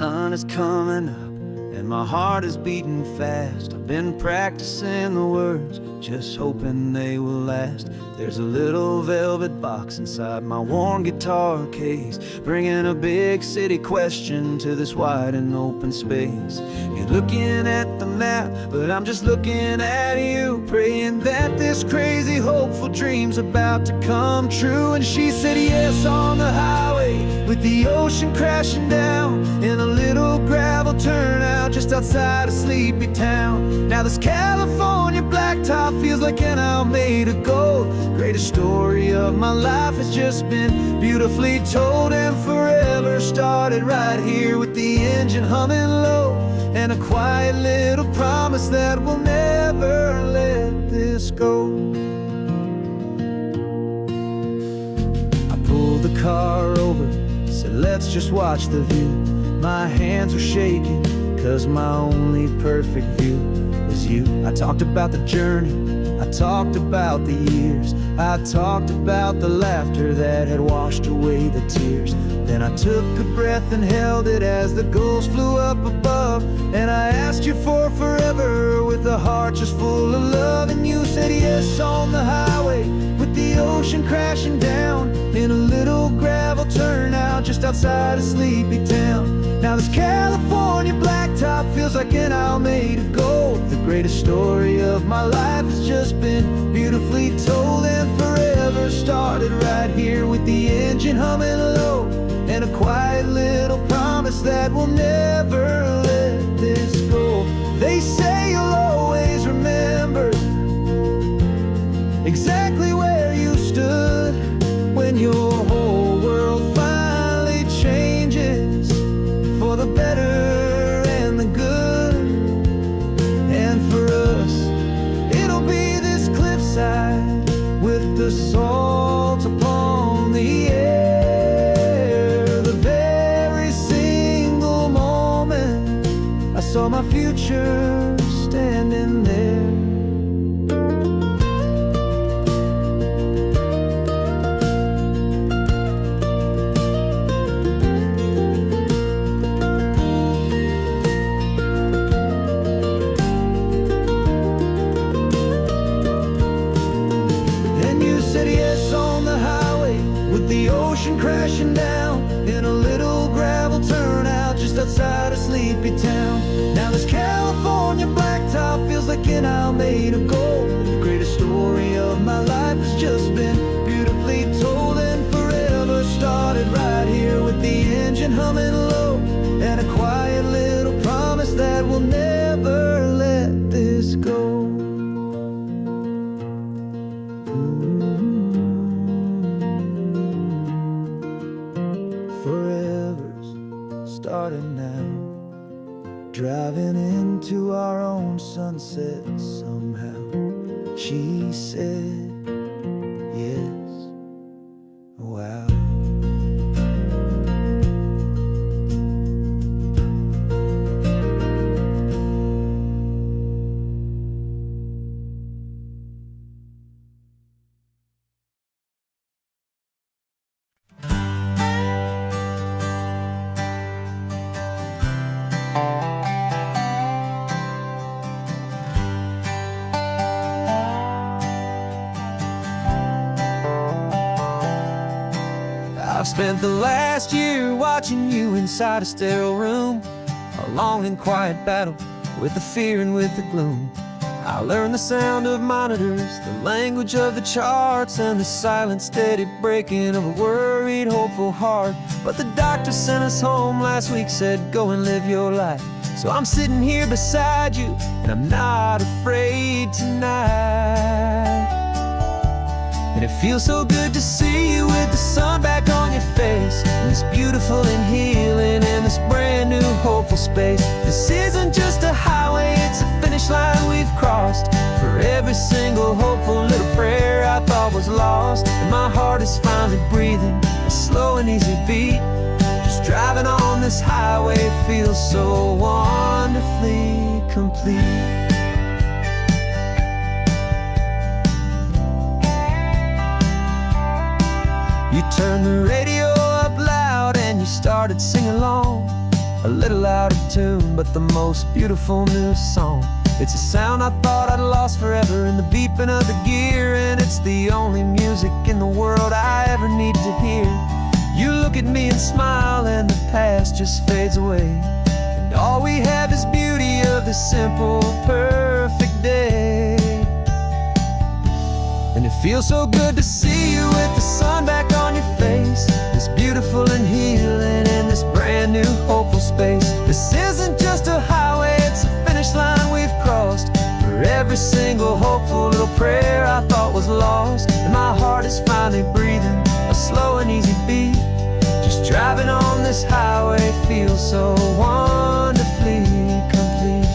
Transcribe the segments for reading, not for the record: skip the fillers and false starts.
sun is coming up and my heart is beating fast. I've been practicing the words, just hoping they will last. There's a little velvet box inside my worn guitar case, bringing a big city question to this wide and open space. You're looking at the map, but I'm just looking at you, praying that this crazy hopeful dream's about to come true. And she said yes on the highway, with the ocean crashing down in a little gravel turnout just outside of sleepy town. Now this California blacktop feels like an owl made of gold. Greatest story of my life has just been beautifully told, and forever started right here with the engine humming low, and a quiet little promise that we'll never let this go. I pulled the car over, said let's just watch the view. My hands were shaking, cause my only perfect view was you. I talked about the journey, I talked about the years, I talked about the laughter that had washed away the tears. Then I took a breath and held it as the gulls flew up above, and I asked you for forever with a heart just full of love. And you said yes on the highway, with the ocean crashing down in a little gravel turnout just outside of sleepy town. Now this California blacktop feels like an owl made of gold. The greatest story of my life has just been beautifully told, and forever started right here with the engine humming low, and a quiet little promise that we'll never let this go. They say you'll always remember exactly where you stood when your whole world finally changes for the better and the good. And for us, it'll be this cliffside with the salt upon the air. The very single moment I saw my future standing there. The ocean crashing down in a little gravel turnout just outside of sleepy town. Now this California blacktop feels like an owl made of gold. The greatest story of my life has just been beautifully told, and forever started right here with the engine humming low, and a quiet little promise that we'll never let this go. Forever's started now, driving into our own sunset somehow. She said yes, wow. I've spent the last year watching you inside a sterile room, a long and quiet battle with the fear and with the gloom. I learned the sound of monitors, the language of the charts, and the silent steady breaking of a worried, hopeful heart. But the doctor sent us home last week, said go and live your life. So I'm sitting here beside you, and I'm not afraid tonight. And it feels so good to see you with the sun back on your face, and this beautiful and healing in this brand new hopeful space. This isn't just a highway, it's a finish line we've crossed. For every single hopeful little prayer I thought was lost, and my heart is finally breathing a slow and easy beat. Just driving on this highway feels so wonderfully complete. You turned the radio up loud and you started singing along. a little out of tune, but the most beautiful new song. It's a sound I thought I'd lost forever in the beeping of the gear, and it's the only music in the world I ever need to hear. You look at me and smile, and the past just fades away, and all we have is beauty of this simple, perfect day. And it feels so good to see you with the sun back on your face, this beautiful and healing in this brand new hopeful space. This isn't just a highway, it's a finish line we've crossed. For every single hopeful little prayer I thought was lost, and my heart is finally breathing a slow and easy beat. Just driving on this highway feels so wonderfully complete.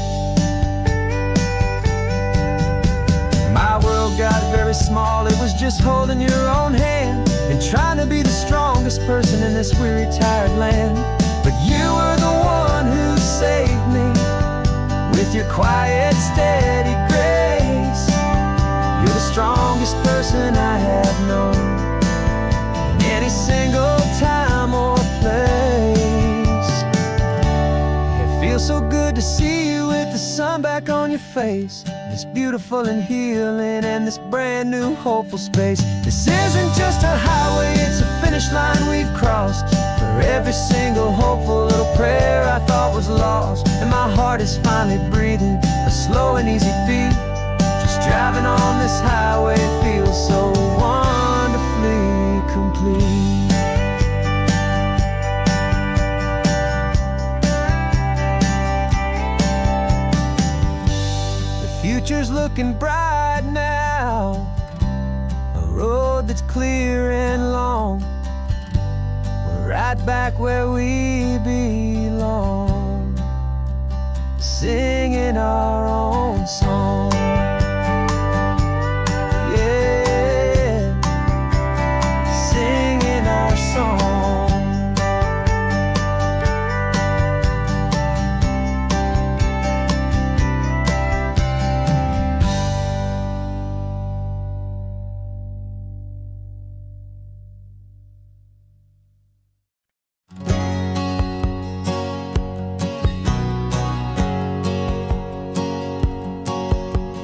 My world got very small, it was just holding your own hand and trying to be the strongest person in this weary, tired land. But you were the one who saved me with your quiet, steady grace. You're the strongest person I have known in any single time or place. It feels so good to see you with the sun back on your face, this beautiful and healing and this brand new hopeful space. This isn't just a highway, it's a finish line we've crossed. For every single hopeful little prayer I thought was lost, and my heart is finally breathing a slow and easy beat. Just driving on this highway feels so wonderfully complete. Future's looking bright now, a road that's clear and long. We're right back where we belong, singing our own song. Yeah, singing our song.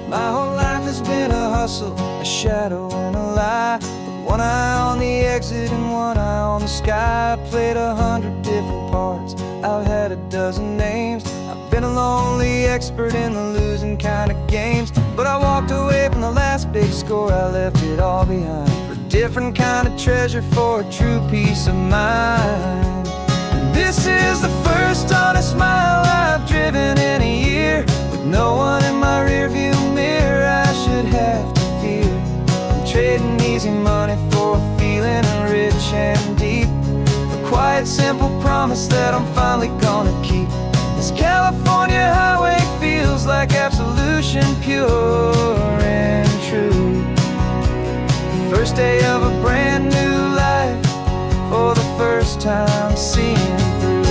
My whole life has been a hustle, a shadow and a lie, with one eye on the exit and one eye on the sky. I played 100 different parts, I've had a dozen names. I've been a lonely expert in the losing kind of games, but I walked away from the last big score, I left it all behind for a different kind of treasure, for a true peace of mind. And this is the first honest mile I've driven in a year, with no one in my rearview mirror I should have to fear. I'm trading easy money for a feeling rich and deep, a quiet, simple promise that I'm finally gonna keep. This California highway feels like absolution, pure and true. The first day of a brand new life, for the first time seeing through.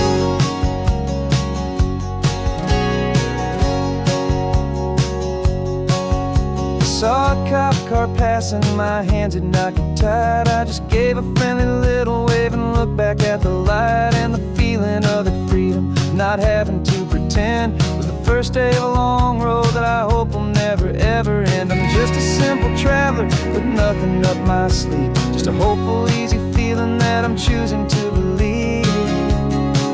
Saw a cop car passing, my hands had not get tied. I just gave a friendly little wave and looked back at the light, and the feeling of the freedom, not having to pretend, was the first day of a long road that I hope will never ever end. I'm just a simple traveler with nothing up my sleeve, just a hopeful, easy feeling that I'm choosing to believe.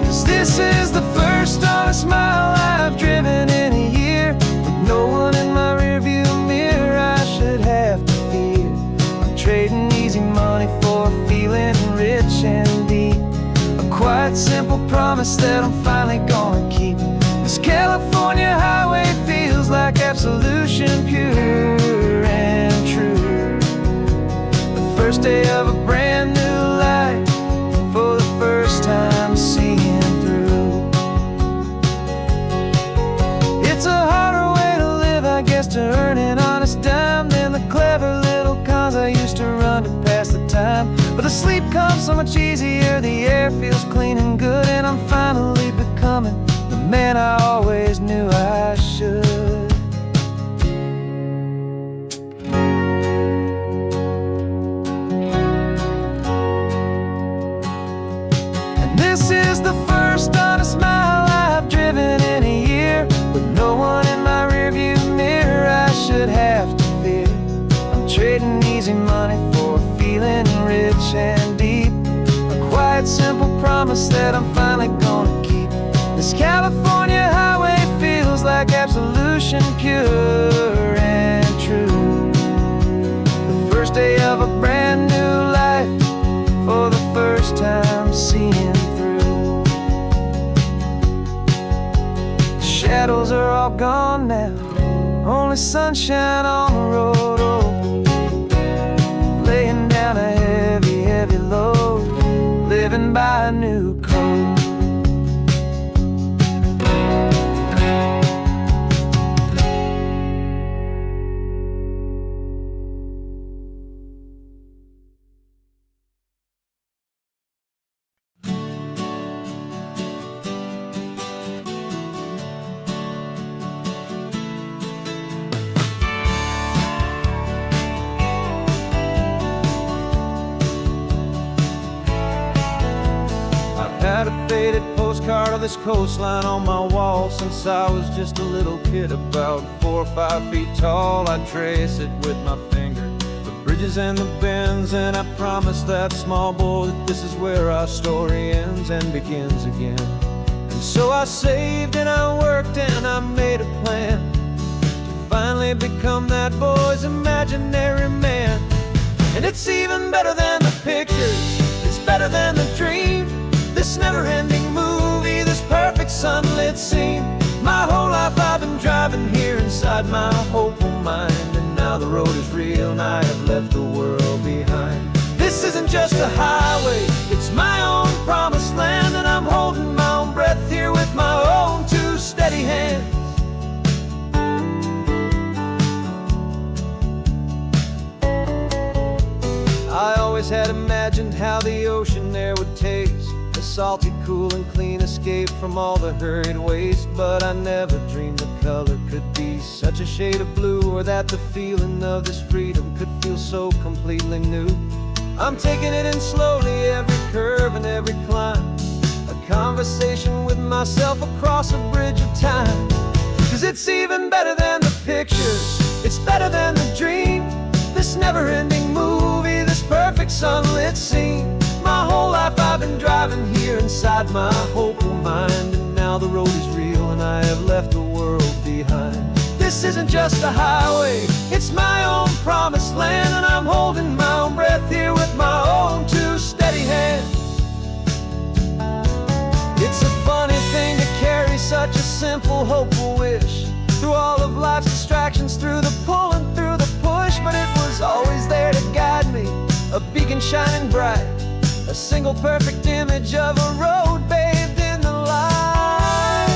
'Cause this is the first honest mile I've driven in a year, with no one in my rearview mirror I should have to fear. I'm trading easy money for a feeling rich and deep, a quiet, simple promise that I'm finally gonna keep. This California highway feels like absolution, pure and true. The first day of a brand new life, for the first time seeing through. It's a harder way to live, I guess, to earn an honest dime than the clever little cons I used to run to pass the time. But the sleep comes so much easier, the air feels clean and good, and I'm finally becoming the man I always knew I should. And this is the first honest mile easy money for feeling rich and deep. A quiet, simple promise that I'm finally gonna keep. This California highway feels like absolution, pure and true. The first day of a brand new life, for the first time seeing through. The shadows are all gone now, only sunshine on the road. Oh, laying down a heavy, heavy load, living by a new code. Had a faded postcard of this coastline on my wall since I was just a little kid, about 4 or 5 feet tall. I'd trace it with my finger, the bridges and the bends, and I promised that small boy that this is where our story ends and begins again. And so I saved and I worked and I made a plan to finally become that boy's imaginary man. And it's even better than the pictures, it's better than the dream. This never-ending movie, this perfect sunlit scene. My whole life I've been driving here inside my hopeful mind, and now the road is real and I have left the world behind. This isn't just a highway, it's my own promised land, and I'm holding my own breath here with my own 2 steady hands. I always had imagined how the ocean there would taste, a salty, cool and clean escape from all the hurried waste. But I never dreamed the color could be such a shade of blue, or that the feeling of this freedom could feel so completely new. I'm taking it in slowly, every curve and every climb, a conversation with myself across a bridge of time. 'Cause it's even better than the pictures, it's better than the dream. This never-ending movie, this perfect sunlit scene. My whole life I've been driving here inside my hopeful mind, and now the road is real and I have left the world behind. This isn't just a highway, it's my own promised land, and I'm holding my own breath here with my own 2 steady hands. It's a funny thing to carry such a simple, hopeful wish through all of life's distractions, through the pull and through the push. But it was always there to guide me, a beacon shining bright, a single perfect image of a road bathed in the light.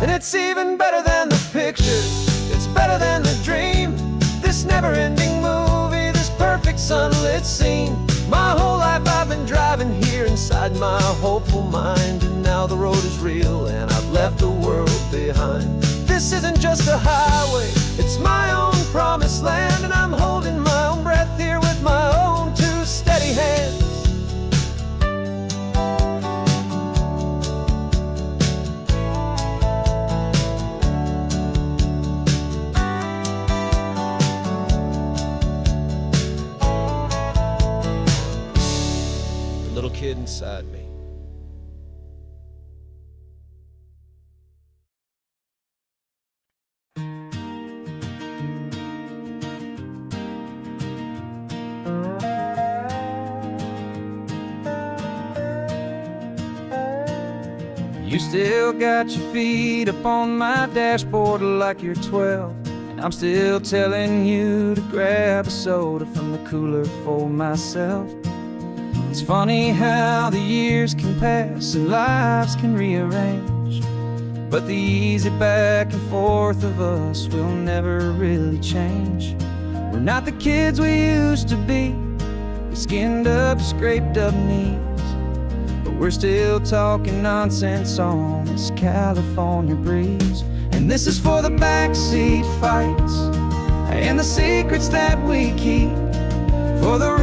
And it's even better than the pictures, it's better than the dream. This never-ending movie, this perfect sunlit scene. My whole life I've been driving here inside my hopeful mind, and now the road is real and I've left the world behind. This isn't just a highway, it's my own promised land, and I'm holding my own breath here with my own 2 steady hands. Little kid inside me. You still got your feet up on my dashboard like you're 12, and I'm still telling you to grab a soda from the cooler for myself. It's funny how the years can pass and lives can rearrange, but the easy back and forth of us will never really change. We're not the kids we used to be, with skinned up, scraped up knees, but we're still talking nonsense on this California breeze. And this is for the backseat fights and the secrets that we keep, for the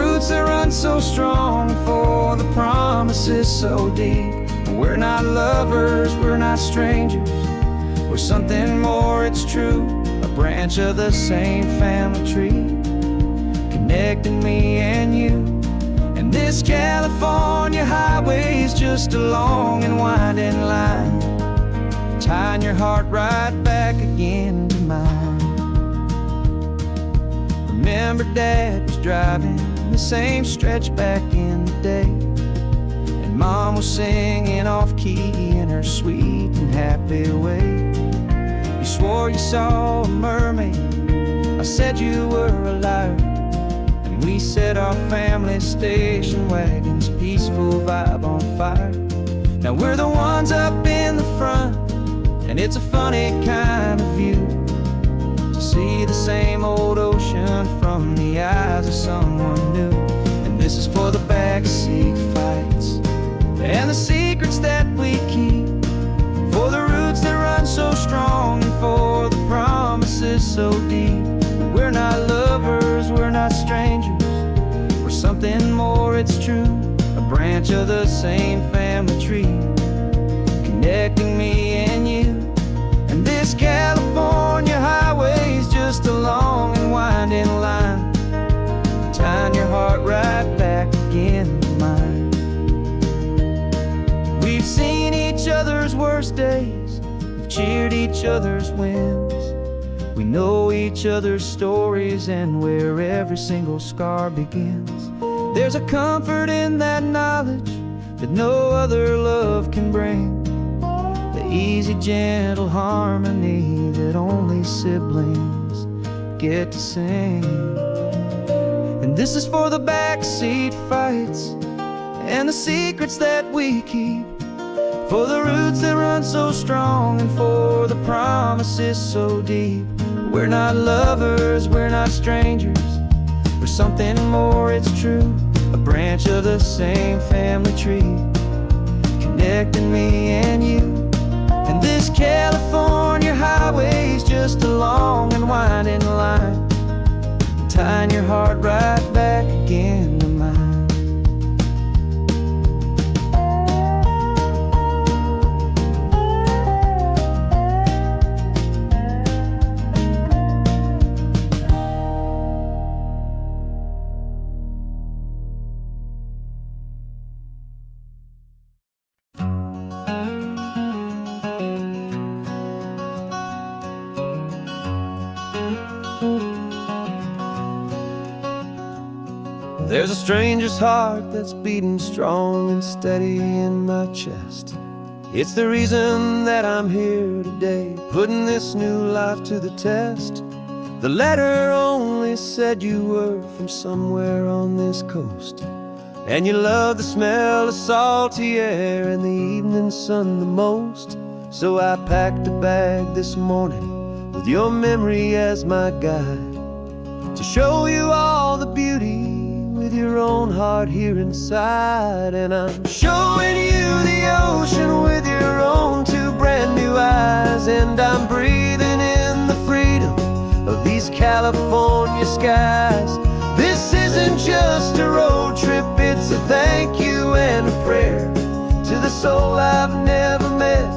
so strong, for the promise is so deep. We're not lovers, we're not strangers, we're something more, it's true. A branch of the same family tree, connecting me and you. And this California highway is just a long and winding line, tying your heart right back again to mine. Remember Dad was driving the same stretch back in the day, and Mom was singing off-key in her sweet and happy way. You swore you saw a mermaid, I said you were a liar, and we set our family station wagon's peaceful vibe on fire. Now we're the ones up in the front, and it's a funny kind of view to see the same old ocean from the eyes of someone new. And this is for the backseat fights and the secrets that we keep, for the roots that run so strong, and for the promises so deep. We're not lovers, we're not strangers, we're something more, it's true. A branch of the same family tree, connecting me and you. And this California highway is just a long and winding line, tying your heart right back again to mine. We've seen each other's worst days, we've cheered each other's wins. We know each other's stories and where every single scar begins. There's a comfort in that knowledge that no other love can bring, the easy, gentle harmony that only siblings get to sing. And this is for the backseat fights and the secrets that we keep, for the roots that run so strong, and for the promises so deep. We're not lovers, we're not strangers, we're something more, it's true. A branch of the same family tree, connecting me and you. And this California highway is just a long and winding line, tying your heart right back again to mine. There's a stranger's heart that's beating strong and steady in my chest. It's the reason that I'm here today, putting this new life to the test. The letter only said you were from somewhere on this coast, and you love the smell of salty air and the evening sun the most. So I packed a bag this morning with your memory as my guide, to show you all the beauty with your own heart here inside. And I'm showing you the ocean with your own two brand new eyes, and I'm breathing in the freedom of these California skies. This isn't just a road trip, it's a thank you and a prayer to the soul I've never met,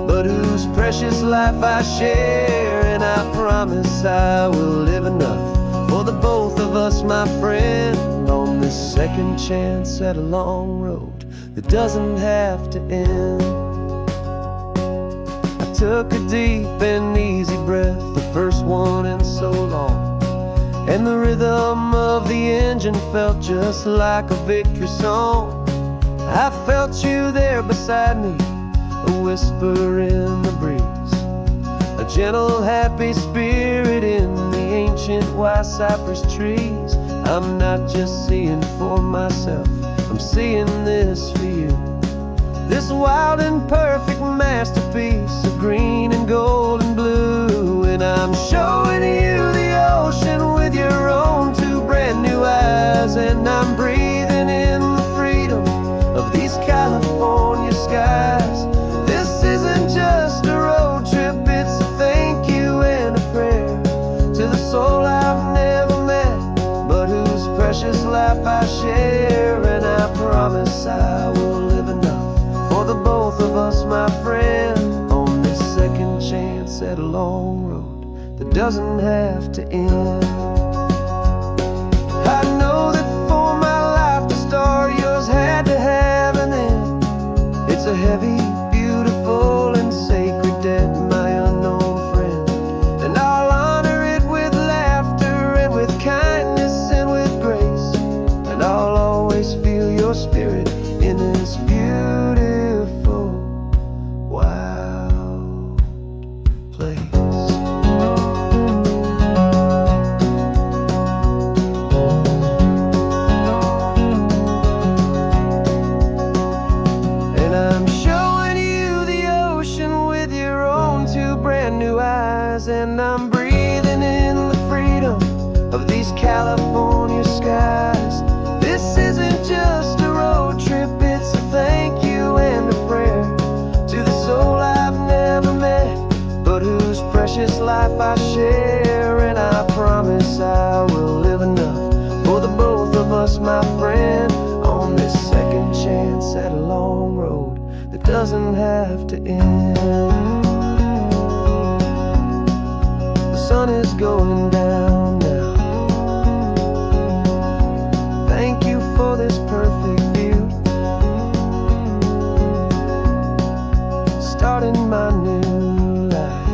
but whose precious life I share. And I promise I will live enough for the both of us, my friend, on this second chance at a long road that doesn't have to end. I took a deep and easy breath, the first one in so long, and the rhythm of the engine felt just like a victory song. I felt you there beside me, a whisper in the breeze, a gentle happy spirit in the ancient white cypress trees. I'm not just seeing for myself, I'm seeing this for you, this wild and perfect masterpiece of green and gold and blue. And I'm showing you the ocean with your own two brand new eyes, and I'm breathing in the freedom of these California skies. This isn't just a road trip, it's a thank you and a prayer to the soul I've never met, but whose precious life I share. us, my friend, on this second chance at a long road that doesn't have to end. I know that for my life to start, yours had to have an end. It's a heavy, beautiful, and sacred debt, my unknown friend, and I'll honor it with laughter and with kindness and with grace, and I'll always feel your spirit in this beautiful, wild place. And I'm showing you the ocean with your own two brand new eyes, and I'm breathing in the freedom of these California skies. This isn't just a road trip, it's a thank you and a prayer to the soul I've never met, but whose precious life I share. And I promise I will live enough for the both of us, my friend, on this second chance at a long road that doesn't have to end. The sun is going down now. Thank you for this perfect view, starting my new life,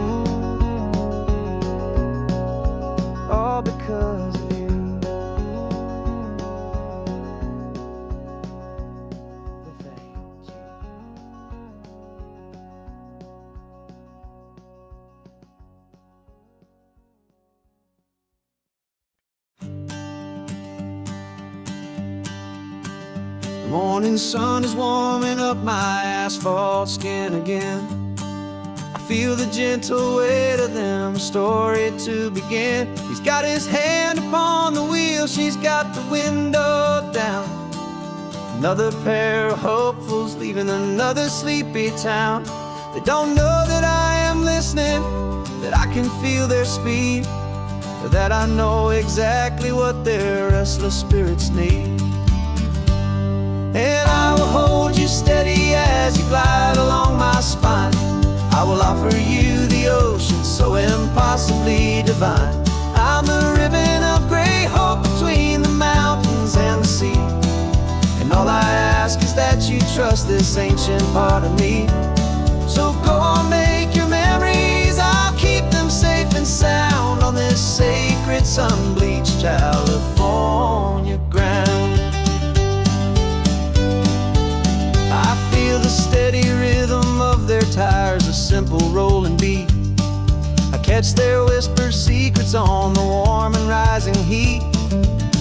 all because of you. Thank you. The morning sun is warming up my asphalt skin again. I feel the gentle weight of them, story to begin. He's got his hand upon the wheel, she's got the window down. Another pair of hopefuls leaving another sleepy town. They don't know that I am listening, that I can feel their speed, or that I know exactly what their restless spirits need. And I will hold you steady as you glide along my spine. I will offer you the ocean so impossibly divine. I'm the ribbon of gray hope between the mountains and the sea, and all I ask is that you trust this ancient part of me. So go on, make your memories, I'll keep them safe and sound on this sacred sun-bleached California ground. The steady rhythm of their tires, a simple rolling beat. I catch their whispered secrets on the warm and rising heat.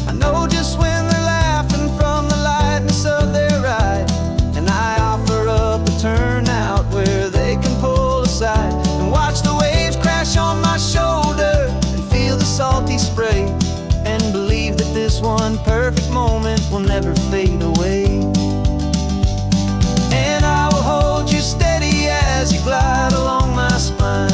I know just when they're laughing from the lightness of their ride, and I offer up a turnout where they can pull aside and watch the waves crash on my shoulder and feel the salty spray, and believe that this one perfect moment will never fade away. Hold you steady as you glide along my spine.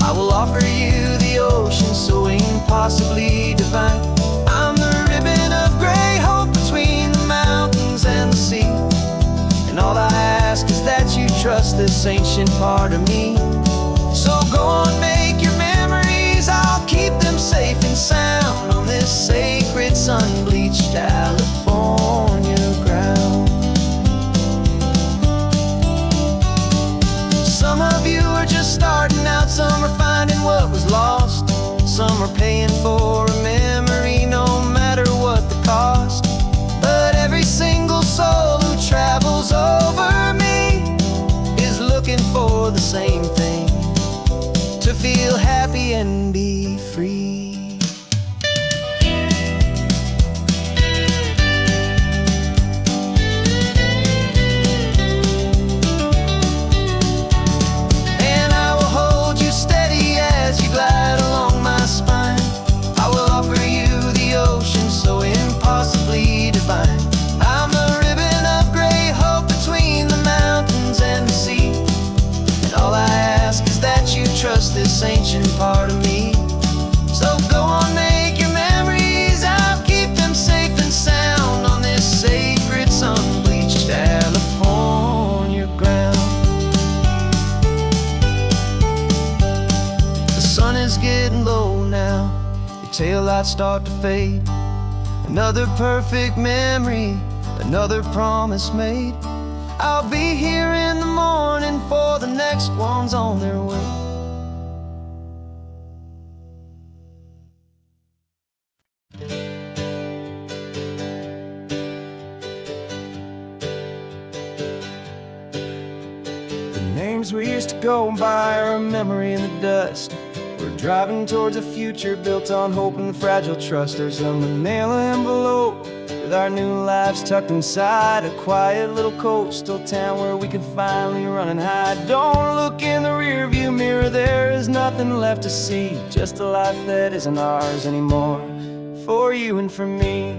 I will offer you the ocean so impossibly divine. I'm the ribbon of gray hope between the mountains and the sea, and all I ask is that you trust this ancient part of me. So go on, make your memories, I'll keep them safe and sound on this sacred sun-bleached California ground. Some of you are just starting out, some are finding what was lost, some are paying for a memory no matter what the cost. But every single soul who travels over me is looking for the same thing, to feel happy and be free. lights start to fade. Another perfect memory, another promise made. I'll be here in the morning for the next ones on their way. The names we used to go by are a memory in the dust. We're driving towards a future built on hope and fragile trust. There's a manila envelope with our new lives tucked inside, a quiet little coastal town where we can finally run and hide. Don't look in the rearview mirror, there is nothing left to see, just a life that isn't ours anymore, for you and for me.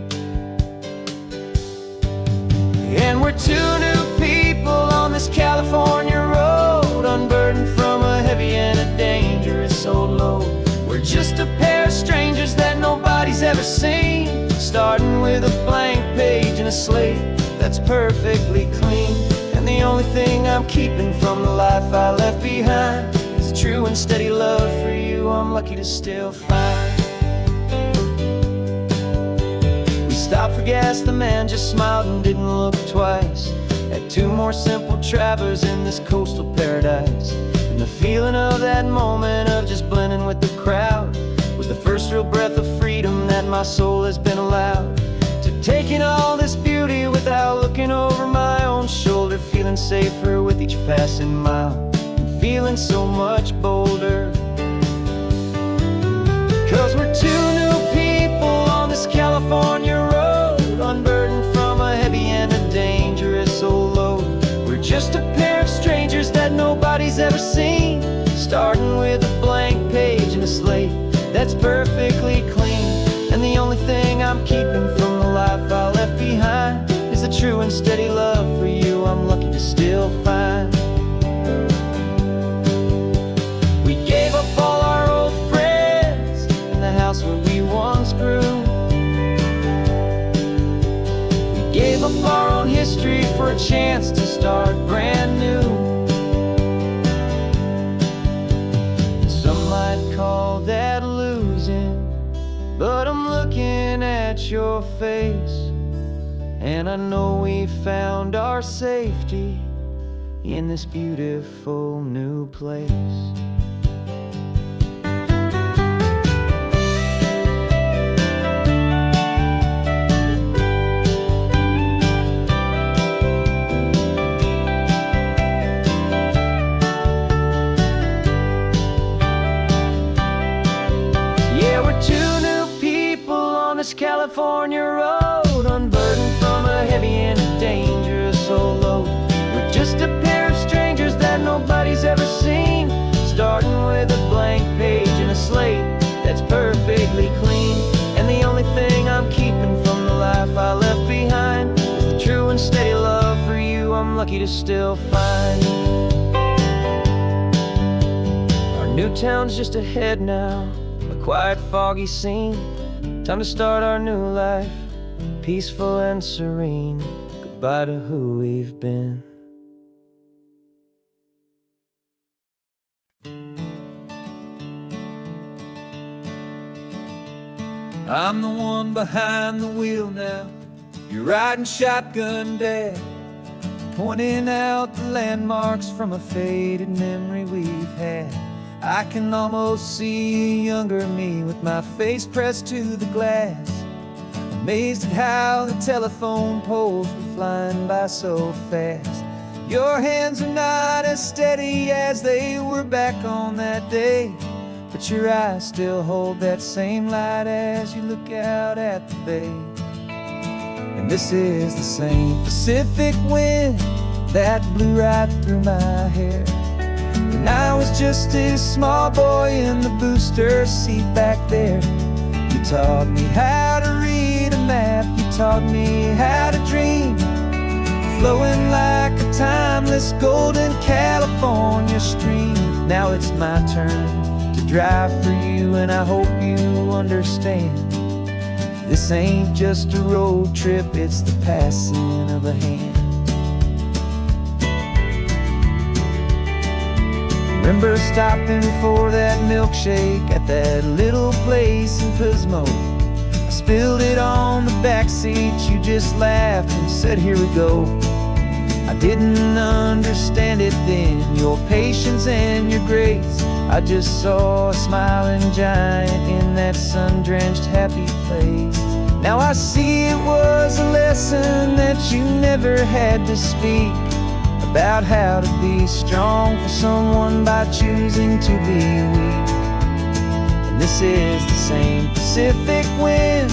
And we're two new people on this California road, unburdened from a heavy and a dangerous old load. We're just a pair of strangers that nobody's ever seen, starting with a blank page and a slate that's perfectly clean. And the only thing I'm keeping from the life I left behind is a true and steady love for you I'm lucky to still find. We stopped for gas, the man just smiled and didn't look twice. Had two more simple travelers in this coastal paradise. And the feeling of that moment of just blending with the crowd was the first real breath of freedom that my soul has been allowed to take in all this beauty without looking over my own shoulder, feeling safer with each passing mile and feeling so much bolder. Cause we're two new people on this California road, unburdened from a heavy and a dangerous old load. We're just a pair of strangers that nobody's ever seen, starting with a blank page and a slate that's perfectly clean. And the only thing I'm keeping from the life I left behind is a true and steady love for you I'm lucky to still find. We gave up all our old friends in the house where we once grew. We gave up our own history for a chance to start brand new. Some might call that losing, but I'm looking at your face, and I know we found our safety in this beautiful new place. This California road, unburdened from a heavy and a dangerous old load. We're just a pair of strangers that nobody's ever seen, starting with a blank page and a slate that's perfectly clean. And the only thing I'm keeping from the life I left behind is the true and steady love for you I'm lucky to still find. Our new town's just ahead now, a quiet, foggy scene. Time to start our new life, peaceful and serene. Goodbye to who we've been. I'm the one behind the wheel now. You're riding shotgun, Dad, pointing out the landmarks from a faded memory we've had. I can almost see a younger me with my face pressed to the glass, amazed at how the telephone poles were flying by so fast. Your hands are not as steady as they were back on that day, but your eyes still hold that same light as you look out at the bay. And this is the same Pacific wind that blew right through my hair when I was just a small boy in the booster seat back there. You taught me how to read a map, you taught me how to dream, flowing like a timeless golden California stream. Now it's my turn to drive for you, and I hope you understand. This ain't just a road trip, it's the passing of a hand. Remember stopping for that milkshake at that little place in Pismo, I spilled it on the back seat, you just laughed and said, here we go. I didn't understand it then, your patience and your grace. I just saw a smiling giant in that sun-drenched happy place. Now I see it was a lesson that you never had to speak, about how to be strong for someone by choosing to be weak. And this is the same Pacific wind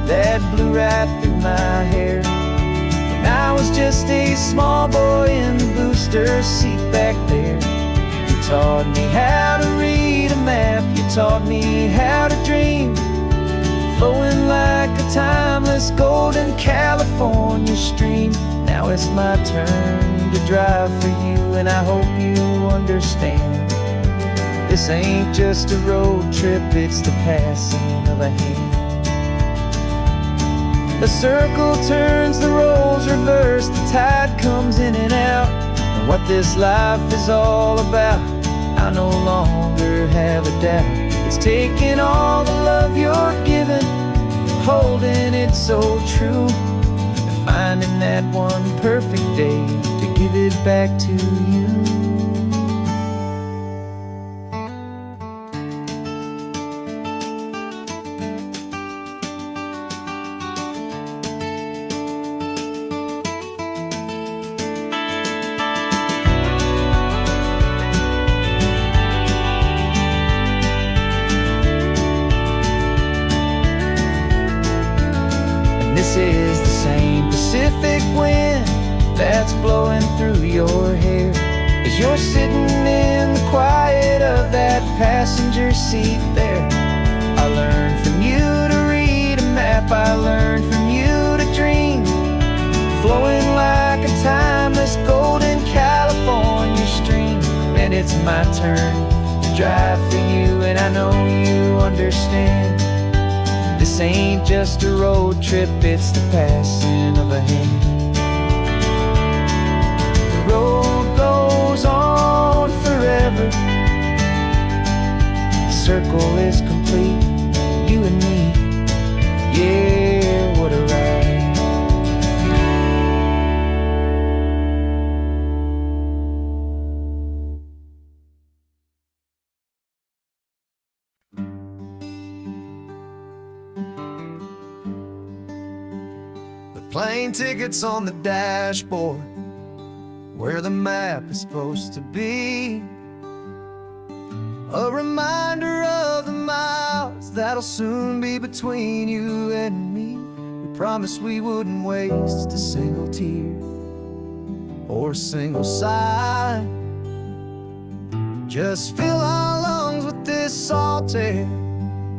that blew right through my hair when I was just a small boy in the booster seat back there. You taught me how to read a map, you taught me how to dream, flowing like a timeless golden California stream. Now it's my turn to drive for you, and I hope you understand. This ain't just a road trip, it's the passing of a hand. The circle turns, the roles reverse, the tide comes in and out. And what this life is all about, I no longer have a doubt. It's taking all the love you're given, holding it so true, and finding that one perfect day to give it back to you. This is the same Pacific wind that's blowing through your hair as you're sitting in the quiet of that passenger seat there. I learned from you to read a map, I learned from you to dream, flowing like a timeless golden California stream. And it's my turn to drive for you, and I know you understand. This ain't just a road trip, it's the passing of a hand. The road goes on forever, the circle is complete, you and me, yeah, what a ride. Plane tickets on the dashboard, where the map is supposed to be. A reminder of the miles that'll soon be between you and me. We promised we wouldn't waste a single tear or a single sigh. Just fill our lungs with this salt air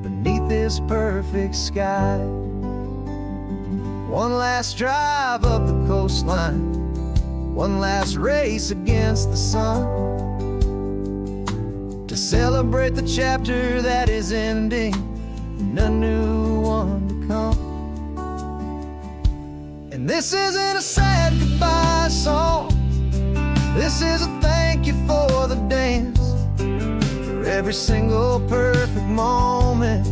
beneath this perfect sky. One last drive up the coastline, one last race against the sun, to celebrate the chapter that is ending and a new one to come. And this isn't a sad goodbye song, this is a thank you for the dance, for every single perfect moment,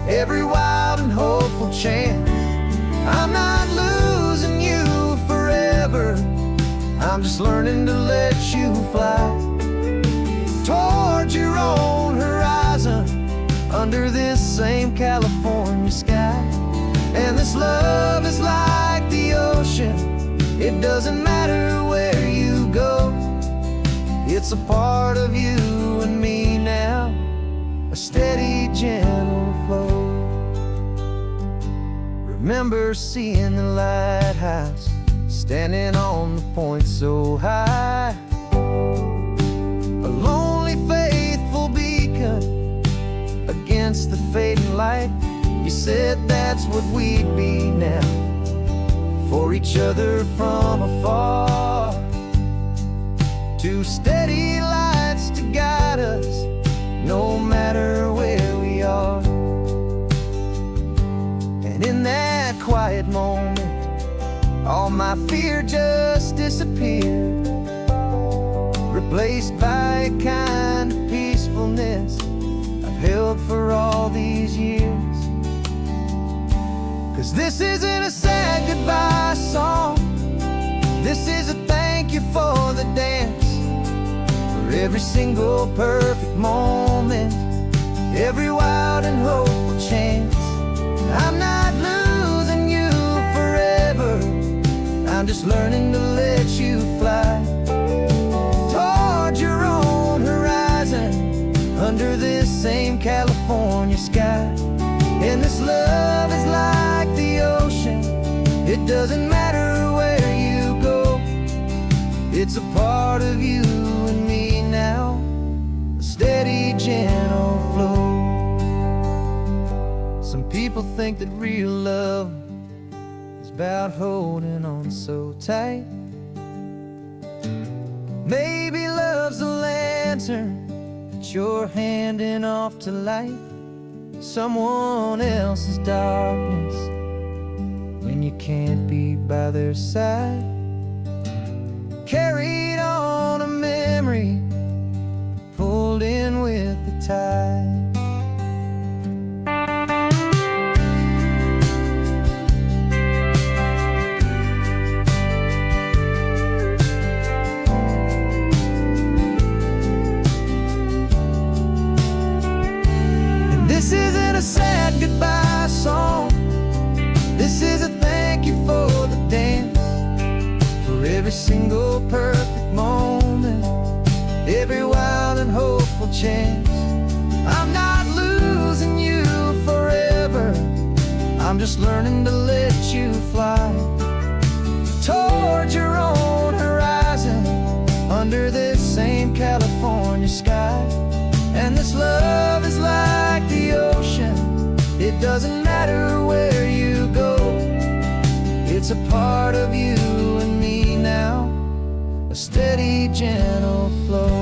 every wild and hopeful chance. I'm not losing you forever, I'm just learning to let you fly towards your own horizon, under this same California sky. And this love is like the ocean, it doesn't matter where you go, it's a part of you and me now, a steady, gentle flow. Remember seeing the lighthouse, standing on the point so high, a lonely, faithful beacon against the fading light. You said that's what we'd be now, for each other from afar. Two steady lights to guide us, no matter where we are. And in that quiet moment, all my fear just disappeared, replaced by a kind of peacefulness I've held for all these years. 'Cause this isn't a sad goodbye song. This is a thank you for the dance, for every single perfect moment, every wild and hopeful chance. I'm not losing you forever, I'm just learning to let you fly toward your own horizon, under this same California sky. And this love is like the ocean, it doesn't matter where you go, it's a part of you and me now, a steady, gentle flow. Some people think that real love is about holding on so tight. Maybe love's a lantern that you're handing off to light someone else's darkness when you can't be by their side. Carried on a memory, pulled in with the tide. This isn't a sad goodbye song. This is a thank you for the dance, for every single perfect moment, every wild and hopeful chance. I'm not losing you forever, I'm just learning to let you fly toward your own horizon, under this same California sky. And this love is like the ocean, it doesn't matter where you go, it's a part of you and me now, a steady, gentle flow.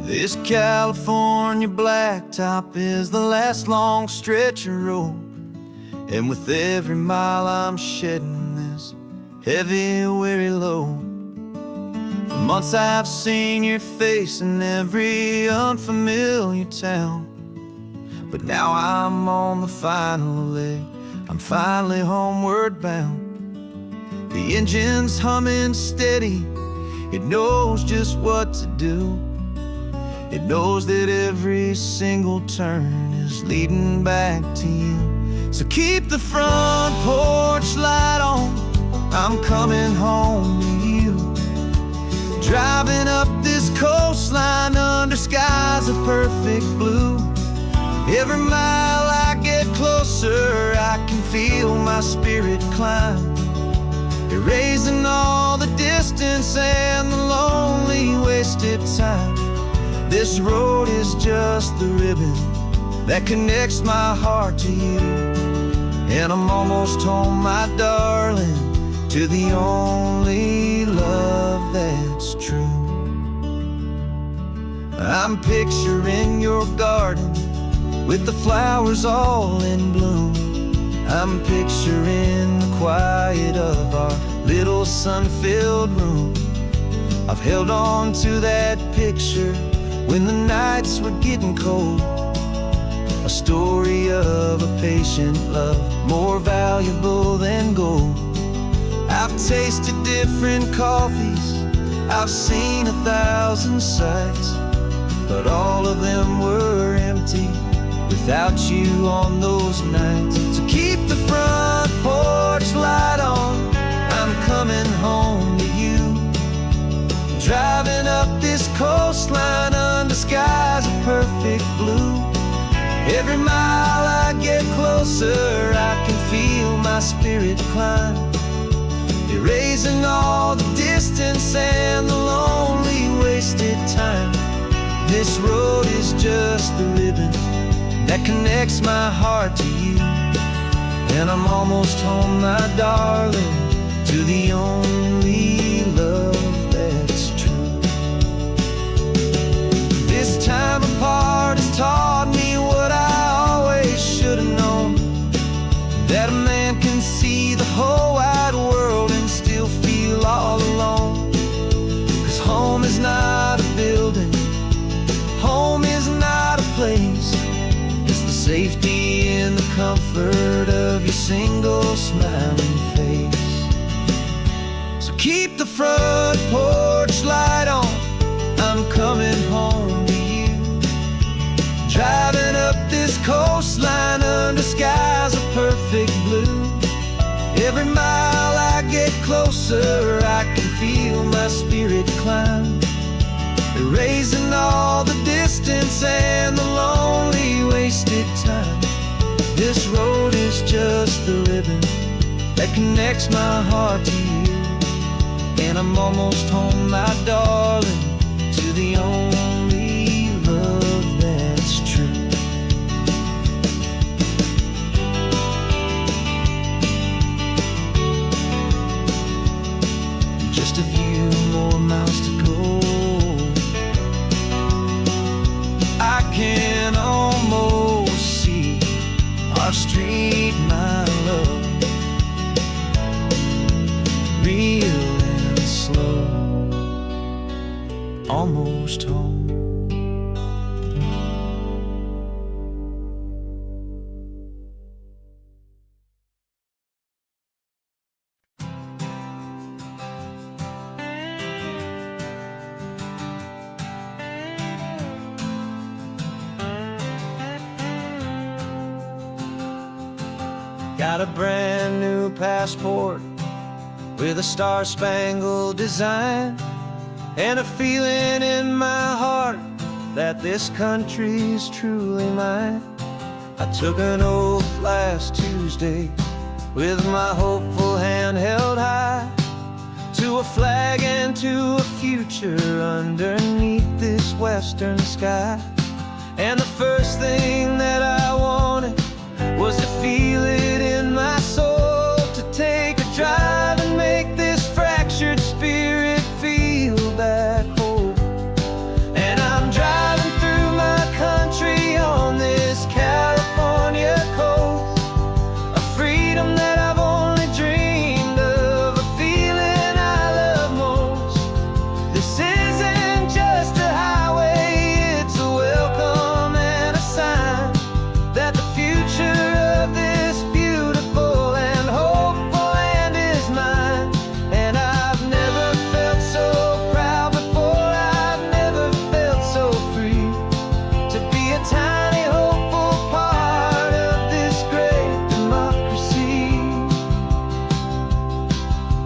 This California blacktop is the last long stretch of road, and with every mile I'm shedding this heavy, weary load. For months I've seen your face in every unfamiliar town, but now I'm on the final leg, I'm finally homeward bound. The engine's humming steady, it knows just what to do. It knows that every single turn is leading back to you. So keep the front porch light on, I'm coming home to you. Driving up this coastline under skies of perfect blue. Every mile I get closer, I can feel my spirit climb, erasing all the distance and the lonely wasted time. This road is just the ribbon that connects my heart to you, and I'm almost home, my darling, to the only love that's true. I'm picturing your garden with the flowers all in bloom. I'm picturing the quiet of our little sun-filled room. I've held on to that picture when the nights were getting cold, a story of a patient love, more valuable than gold. I've tasted different coffees, I've seen 1,000 sights, but all of them were empty without you on those nights. So keep the front porch light on, I'm coming home to you. Driving up this coastline under skies of perfect blue. Every mile I get closer, I can feel my spirit climb, erasing all the distance and the lonely wasted time. This road is just the ribbon that connects my heart to you, and I'm almost home, my darling, to the only love that's true. This time apart has taught me what I comfort of your single smiling face. So keep the front porch light on, I'm coming home to you. Driving up this coastline under skies of perfect blue. Every mile I get closer, I can feel my spirit climb, erasing all the distance and the lonely wasted time. This road is just the ribbon that connects my heart to you. And I'm almost home, my darling, to the only love that's true. Just a few more miles to go, I can almost see our street, my love, real and slow, almost home. Got a brand new passport with a star-spangled design, and a feeling in my heart that this country's truly mine. I took an oath last Tuesday with my hopeful hand held high, to a flag and to a future underneath this western sky. And the first thing that I wanted was to feel it in my soul, to take a drive and make this fractured spirit feel back home. And I'm driving through my country on this California coast, a freedom that I've only dreamed of, a feeling I love most. This isn't just a highway, it's a welcome and a sign that the future of this beautiful and hopeful land is mine. And I've never felt so proud before, I've never felt so free, to be a tiny hopeful part of this great democracy.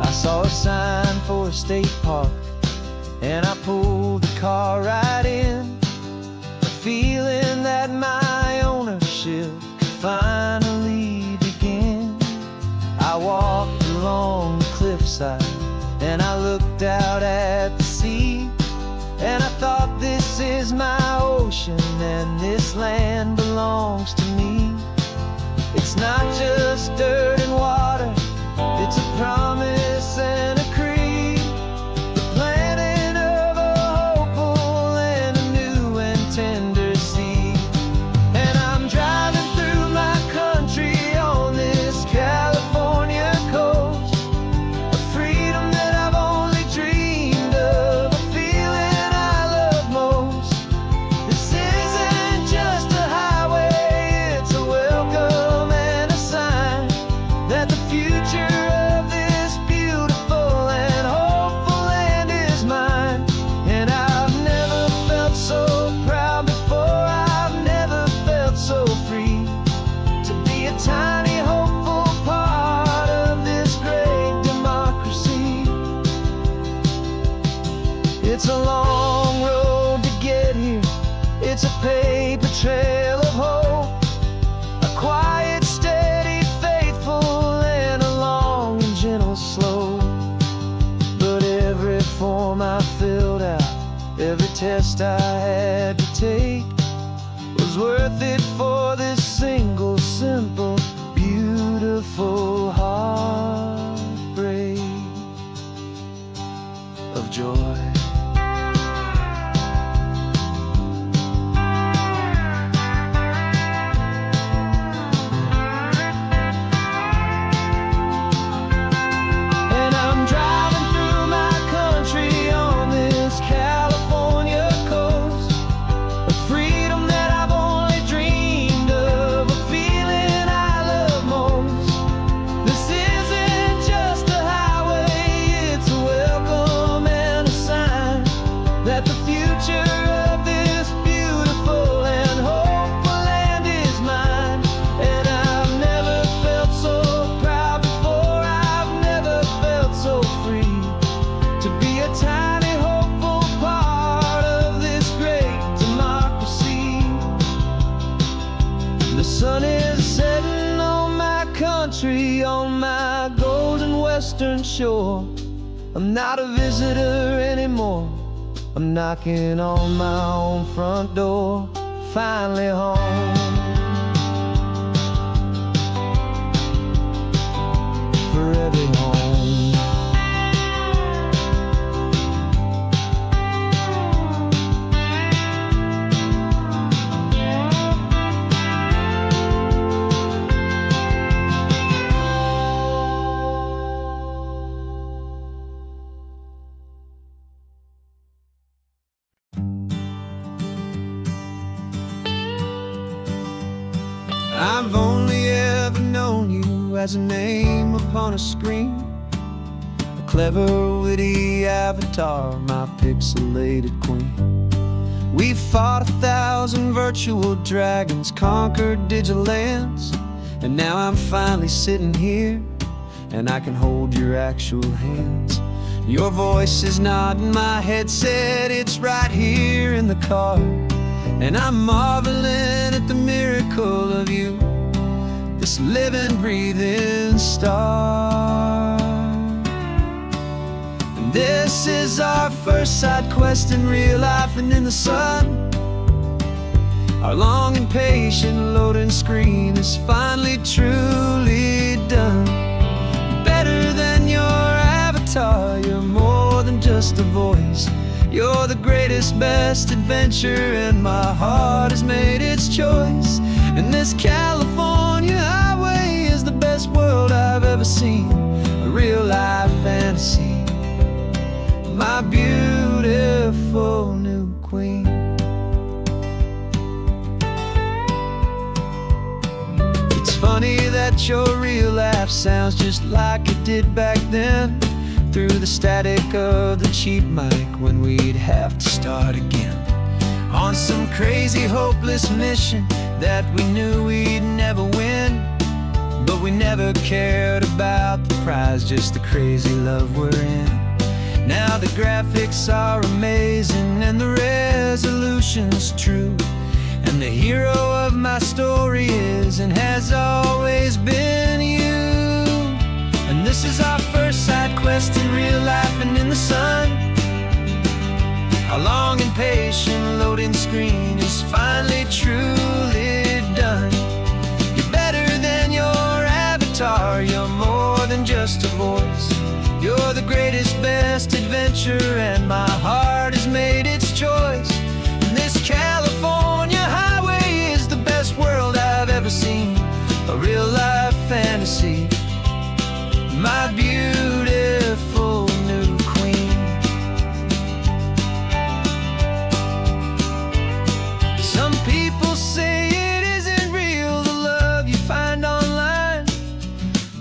I saw a sign for a state park, and I pulled the car right in, a feeling that my ownership could finally begin. I walked along the cliffside and I looked out at the sea, and I thought, this is my ocean and this land belongs to me. It's not just dirt and water, it's a promise and a creed, the planting of a hopeful and a new and tender seed. And I'm driving through my country on this California coast, a freedom that I've only dreamed of, a feeling I love most. This isn't just a highway, it's a welcome and a sign that the future of this beautiful and hopeful land is mine. And I've never felt so proud before, I've never felt so free, to be a tiny hopeful part of this great democracy. It's a long road to get here, it's a paper trail of hope, a quiet, steady, faithful, and a long and gentle slope. But every form I filled out, every test I had to take, was worth it for this single, simple, beautiful heartbreak of joy. And I'm driving through my country on this California coast, Sitting on my country, on my golden western shore. I'm not a visitor anymore. I'm knocking on my own front door. Finally home. Forever home. I've only ever known you as a name upon a screen, a clever, witty avatar, my pixelated queen. We've fought 1,000 virtual dragons, conquered digital lands, and now I'm finally sitting here, and I can hold your actual hands. Your voice is not in my headset, it's right here in the car. And I'm marveling at the miracle of you, this living, breathing star. And this is our first side quest in real life and in the sun. Our long and patient loading screen is finally truly done. Better than your avatar, you're more than just a voice. You're the greatest, best adventure, and my heart has made its choice. And this California highway is the best world I've ever seen, a real-life fantasy, my beautiful new queen. It's funny that your real life sounds just like it did back then, through the static of the cheap mic when we'd have to start again, on some crazy hopeless mission that we knew we'd never win. But we never cared about the prize, just the crazy love we're in. Now the graphics are amazing and the resolution's true, and the hero of my story is and has always been you. And this is our first side quest in real life and in the sun. Our long and patient loading screen is finally truly done. You're better than your avatar, you're more than just a voice. You're the greatest, best adventure, and my heart has made its choice. And this California highway is the best world I've ever seen, a real-life fantasy, my beautiful new queen. Some people say it isn't real, the love you find online,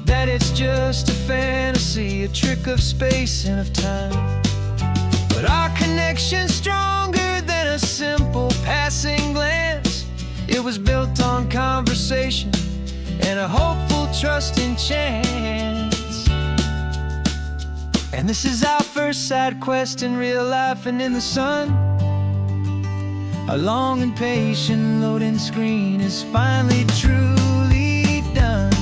that it's just a fantasy, a trick of space and of time. But our connection's stronger than a simple passing glance. It was built on conversation and a hopeful, trusting chance. And this is our first side quest in real life and in the sun. Our long and patient loading screen is finally truly done.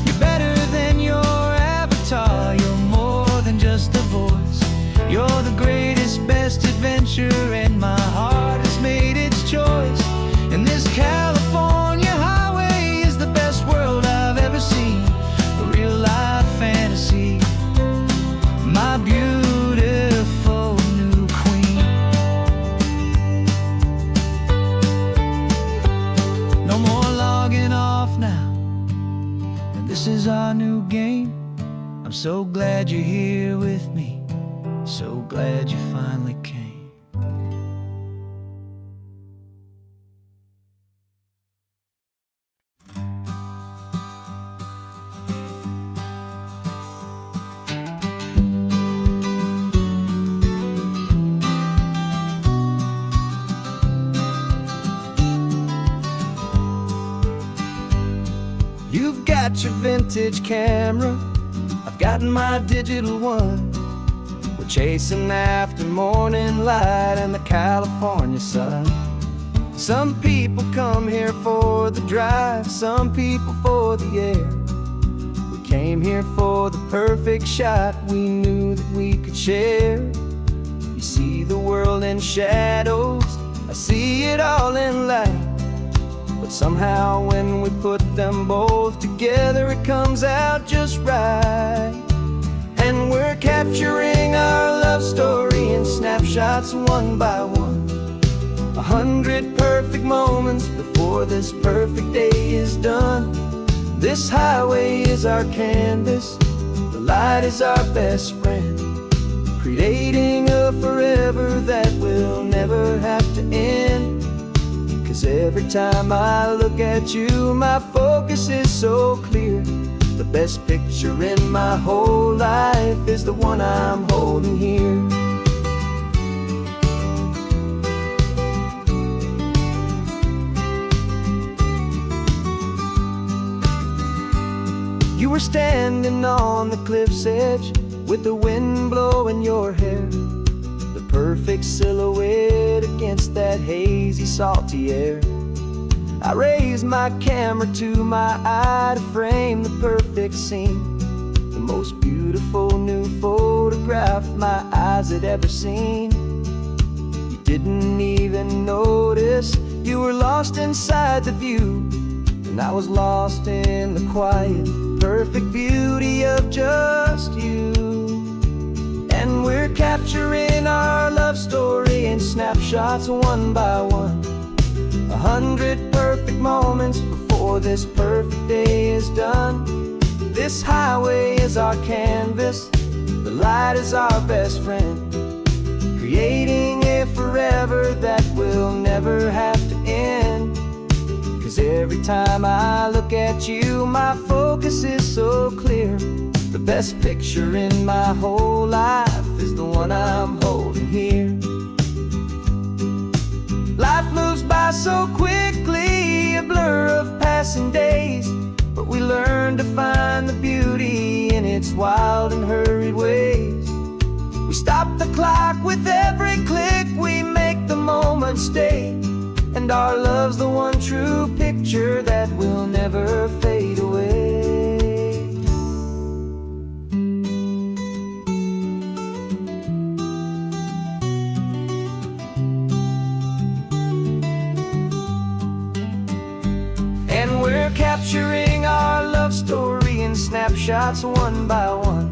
You're better than your avatar, you're more than just a voice. You're the greatest, best adventure, and my heart has made its choice. And this California highway is the best world I've ever seen, a real-life fantasy, my beautiful new queen. No more logging off now, and this is our new game. I'm so glad you're here with me, so glad you finally came. You've got your vintage camera, I've got my digital one. We're chasing after morning light and the California sun. Some people come here for the drive, some people for the air. We came here for the perfect shot we knew that we could share. You see the world in shadows, I see it all in light. But somehow when we put them both together, it comes out just right. And we're capturing our love story in snapshots one by one. 100 perfect moments before this perfect day is done. This highway is our canvas, the light is our best friend, creating a forever that will never have to end. 'Cause every time I look at you, my focus is so clear. The best picture in my whole life is the one I'm holding here. You were standing on the cliff's edge with the wind blowing your hair, the perfect silhouette against that hazy, salty air. I raised my camera to my eye to frame the perfect scene, the most beautiful new photograph my eyes had ever seen. You didn't even notice you were lost inside the view, and I was lost in the quiet, perfect beauty of just you. And we're capturing our love story in snapshots one by one. 100 perfect moments before this perfect day is done. This highway is our canvas, the light is our best friend, creating a forever that will never have to end. 'Cause every time I look at you, my focus is so clear. The best picture in my whole life is the one I'm holding here. Life moves by so quickly, a blur of passing days, but we learn to find the beauty in its wild and hurried ways. We stop the clock with every click, we make the moment stay, and our love's the one true picture that will never fade away. And we're capturing our love story in snapshots one by one.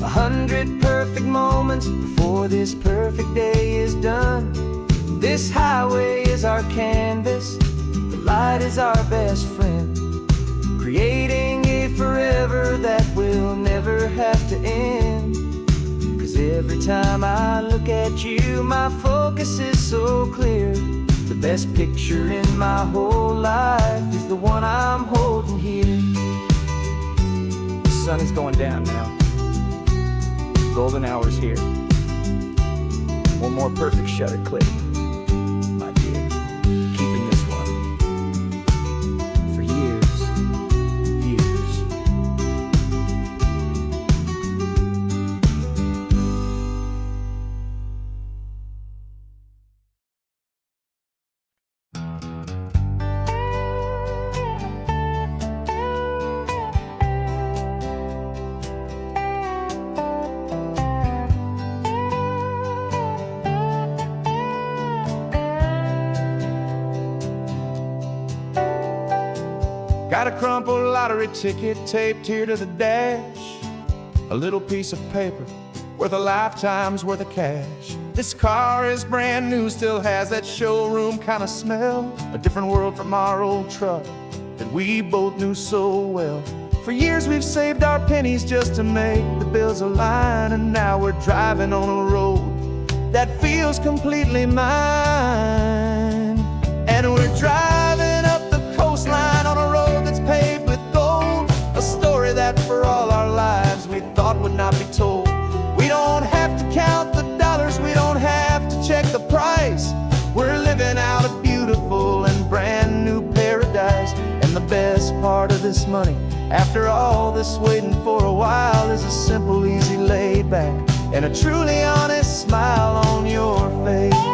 100 perfect moments before this perfect day is done. This highway is our canvas, the light is our best friend, creating a forever that will never have to end. 'Cause every time I look at you, my focus is so clear. The best picture in my whole life is the one I'm holding here. The sun is going down now. Golden hour's here. One more perfect shutter click. Keeping this one for years, years. Got a crumpled lottery ticket taped here to the dash, a little piece of paper worth a lifetime's worth of cash. This car is brand new, still has that showroom kind of smell, a different world from our old truck that we both knew so well. For years we've saved our pennies just to make the bills align, and now we're driving on a road that feels completely mine. And we're driving up the coastline on a road that's paved with gold, a story that for all our lives we thought would not be told. We don't have to count the dollars, we don't have to check the price. We're living out a beautiful and brand new paradise. And the best part of this money, after all this waiting for a while, is a simple, easy, laid back, and a truly honest smile on your face.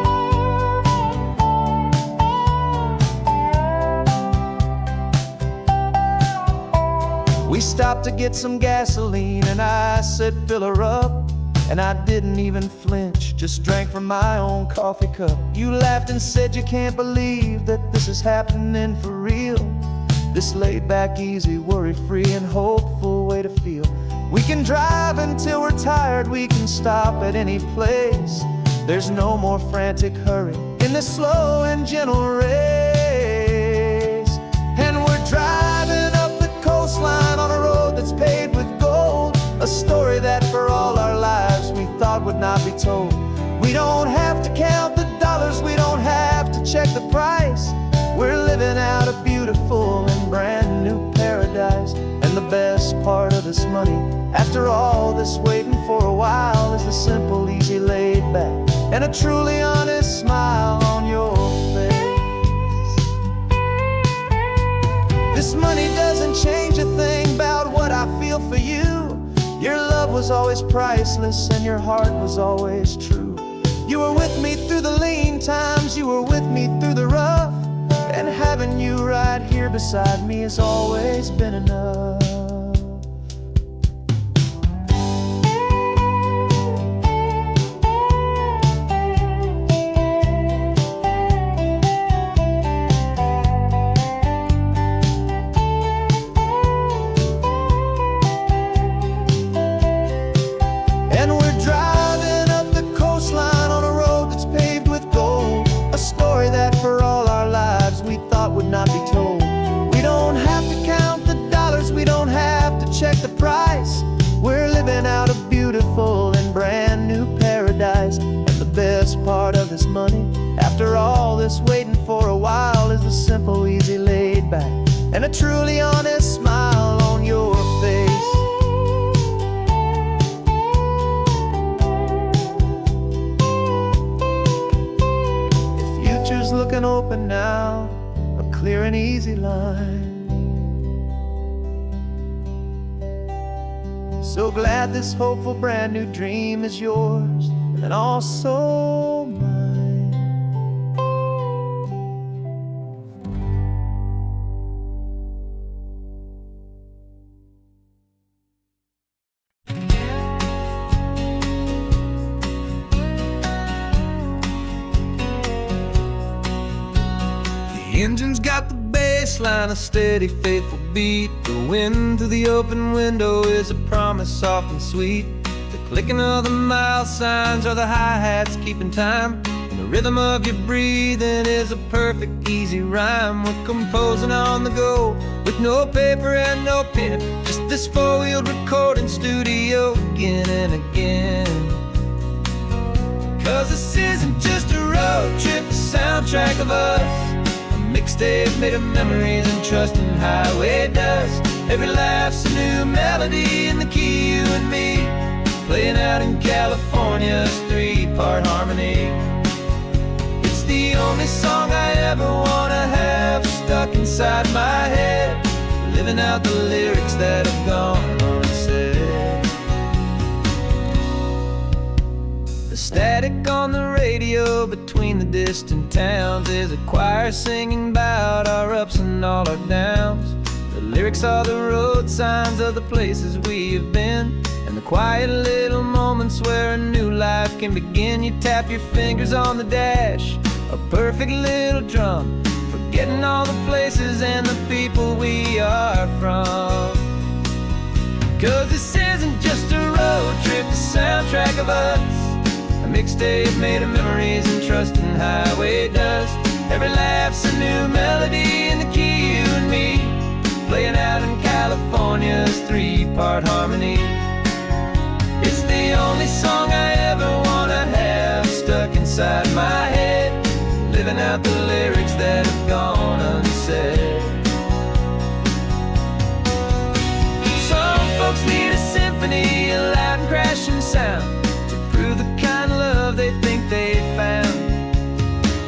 We stopped to get some gasoline and I said fill her up. And I didn't even flinch, just drank from my own coffee cup. You laughed and said you can't believe that this is happening for real. This laid back, easy, worry-free and hopeful way to feel. We can drive until we're tired, we can stop at any place. There's no more frantic hurry in this slow and gentle race. And we're driving up the coastline on a road that's paved with gold. A story that for all our lives we thought would not be told. We don't have to count the dollars, we don't have to check the price. We're living out a beautiful and brand new paradise. And the best part of this money, after all this waiting for a while, is the simple, easy, laid back, and a truly honest smile on your face. This money doesn't change a thing about what I feel for you. Your love was always priceless and your heart was always true. You were with me through the lean times, you were with me through the rough. And having you right here beside me has always been enough. Not be told. We don't have to count the dollars, we don't have to check the price. We're living out a beautiful and brand new paradise. And the best part of this money, after all this waiting for a while, is the simple, easy, laid back, and a truly honest smile on your face. The future's looking open now, clear and easy line. So glad this hopeful brand new dream is yours and also mine. The engine's got the bass line, a steady, faithful beat. The wind through the open window is a promise soft and sweet. The clicking of the mile signs are the hi-hats keeping time. And the rhythm of your breathing is a perfect, easy rhyme. We're composing on the go with no paper and no pen, just this four-wheeled recording studio again and again. 'Cause this isn't just a road trip, the soundtrack of us. Mixtape made of memories and trust in highway dust. Every laugh's a new melody in the key, you and me, playing out in California's three-part harmony. It's the only song I ever wanna have stuck inside my head, living out the lyrics that have gone unsaid. The static on the radio between the distant towns is a choir singing about our ups and all our downs. The lyrics are the road signs of the places we have been, and the quiet little moments where a new life can begin. You tap your fingers on the dash, a perfect little drum, forgetting all the places and the people we are from. 'Cause this isn't just a road trip, the soundtrack of us. A mixtape made of memories and trust in highway dust. Every laugh's a new melody in the key, you and me, playing out in California's three-part harmony. It's the only song I ever wanna have stuck inside my head, living out the lyrics that have gone unsaid. Some folks need a symphony, a loud and crashing sound, the kind of love they think they found.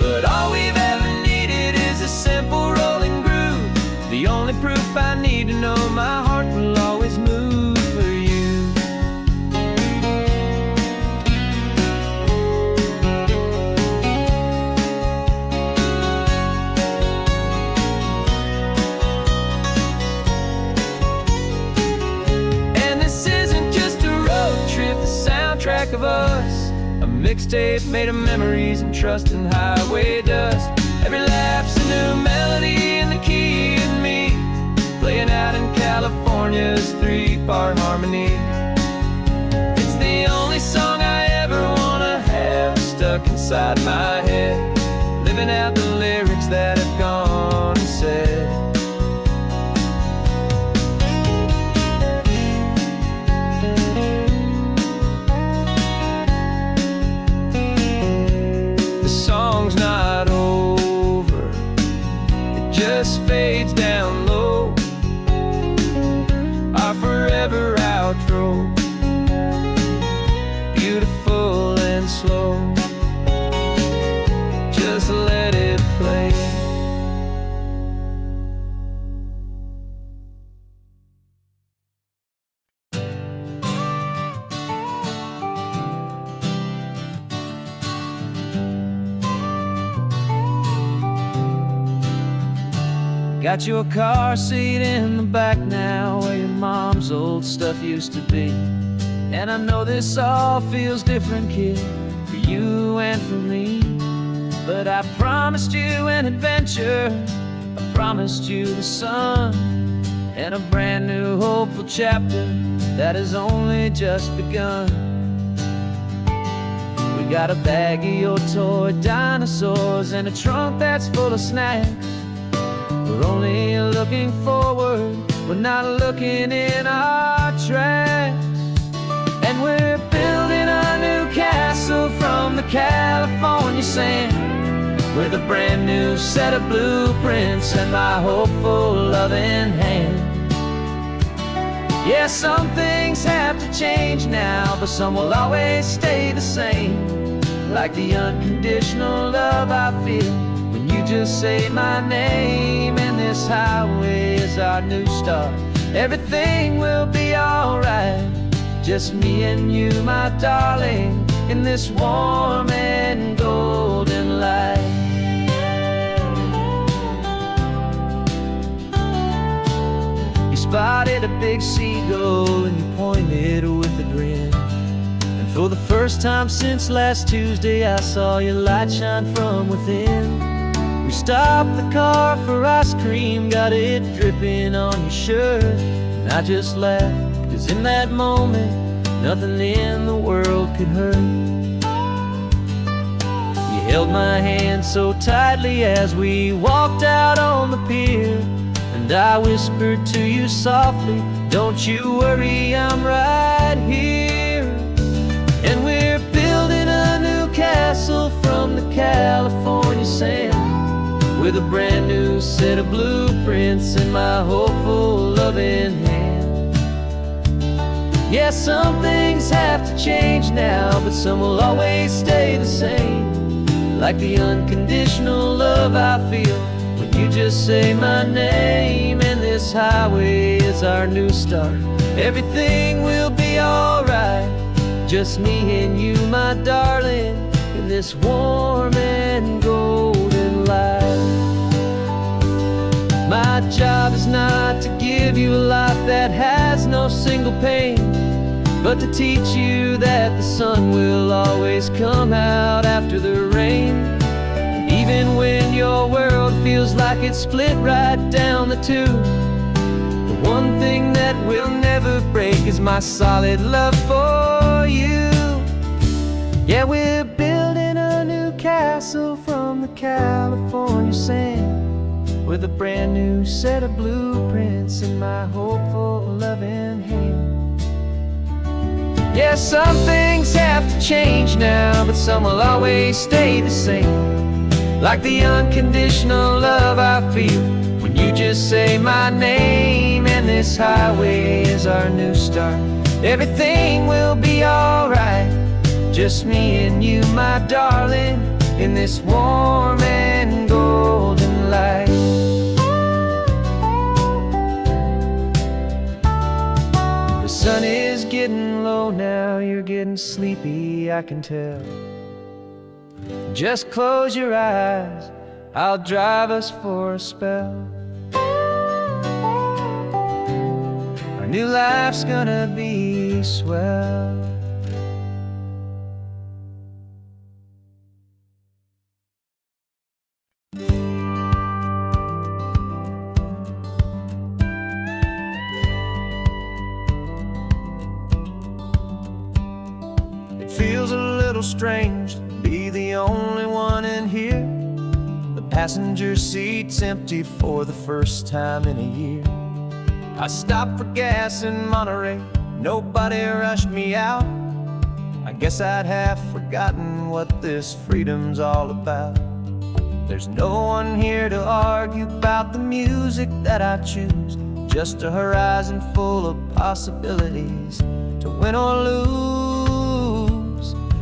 But all we've ever needed is a simple rolling groove, the only proof I need to know my heart will always move for you. of us, a mixtape made of memories and trust and highway dust. Every laugh's a new melody in the key and me, playing out in California's 3-part harmony. It's the only song I ever wanna have stuck inside my head, living out the lyrics that have gone and said. The song's not over, it just fades down low, our forever outro, beautiful and slow. Just let it play. Got your car seat in the back now, where your mom's old stuff used to be. And I know this all feels different, kid, for you and for me. But I promised you an adventure, I promised you the sun, and a brand new hopeful chapter that has only just begun. We got a bag of your toy dinosaurs and a trunk that's full of snacks. We're only looking forward, we're not looking in our tracks. And we're building a new castle from the California sand, with a brand new set of blueprints and my hopeful loving hand. Yeah, some things have to change now, but some will always stay the same, like the unconditional love I feel when you just say my name. And this highway is our new start, everything will be alright, just me and you, my darling, in this warm and golden light. You spotted a big seagull and you pointed with a grin, and for the first time since last Tuesday I saw your light shine from within. We stopped the car for ice cream, got it dripping on your shirt, and I just laughed, 'cause in that moment nothing in the world could hurt. You held my hand so tightly as we walked out on the pier, and I whispered to you softly, don't you worry, I'm right here. And we're building a new castle from the California sand, with a brand new set of blueprints in my hopeful loving hand. Yeah, some things have to change now, but some will always stay the same, like the unconditional love I feel when you just say my name. And this highway is our new start, everything will be alright, just me and you, my darling, in this warm and golden light. My job is not to give you a life that has no single pain, but to teach you that the sun will always come out after the rain. Even when your world feels like it's split right down the two, the one thing that will never break is my solid love for you. Yeah, we're building a new castle from the California sand, with a brand new set of blueprints in my hopeful loving hand. Yeah, some things have to change now, but some will always stay the same, like the unconditional love I feel when you just say my name. And this highway is our new start, everything will be alright, just me and you, my darling, in this warm and golden light. The sun is getting low now, you're getting sleepy, I can tell. Just close your eyes, I'll drive us for a spell. Our new life's gonna be swell. little strange to be the only one in here. The passenger seat's empty for the first time in a year. I stopped for gas in Monterey, nobody rushed me out. I guess I'd have forgotten what this freedom's all about. There's no one here to argue about the music that I choose, just a horizon full of possibilities to win or lose.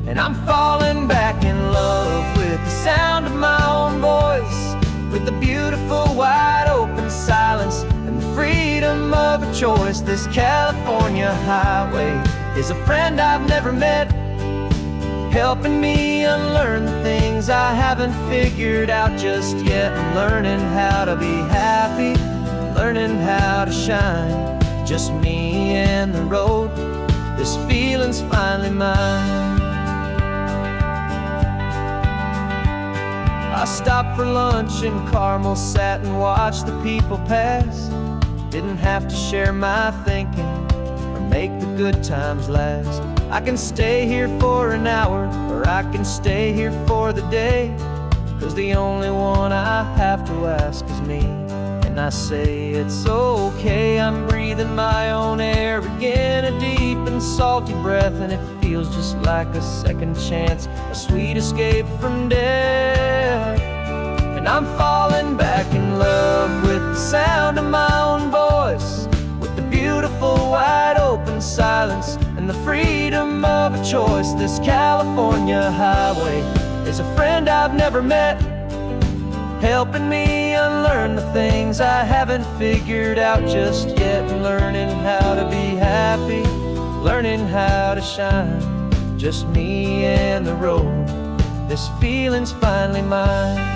And I'm falling back in love with the sound of my own voice, with the beautiful wide open silence and the freedom of a choice. This California highway is a friend I've never met, helping me unlearn the things I haven't figured out just yet. I'm learning how to be happy, learning how to shine, just me and the road. This feeling's finally mine. I stopped for lunch in Carmel, sat and watched the people pass. Didn't have to share my thinking or make the good times last. I can stay here for an hour, or I can stay here for the day, 'cause the only one I have to ask is me. And I say it's okay, I'm breathing my own air again, a deep and salty breath, and it feels just like a second chance, a sweet escape from death. And I'm falling back in love with the sound of my own voice, with the beautiful wide open silence and the freedom of a choice. This California highway is a friend I've never met, helping me unlearn the things I haven't figured out just yet. Learning how to be happy, learning how to shine, just me and the road. This feeling's finally mine.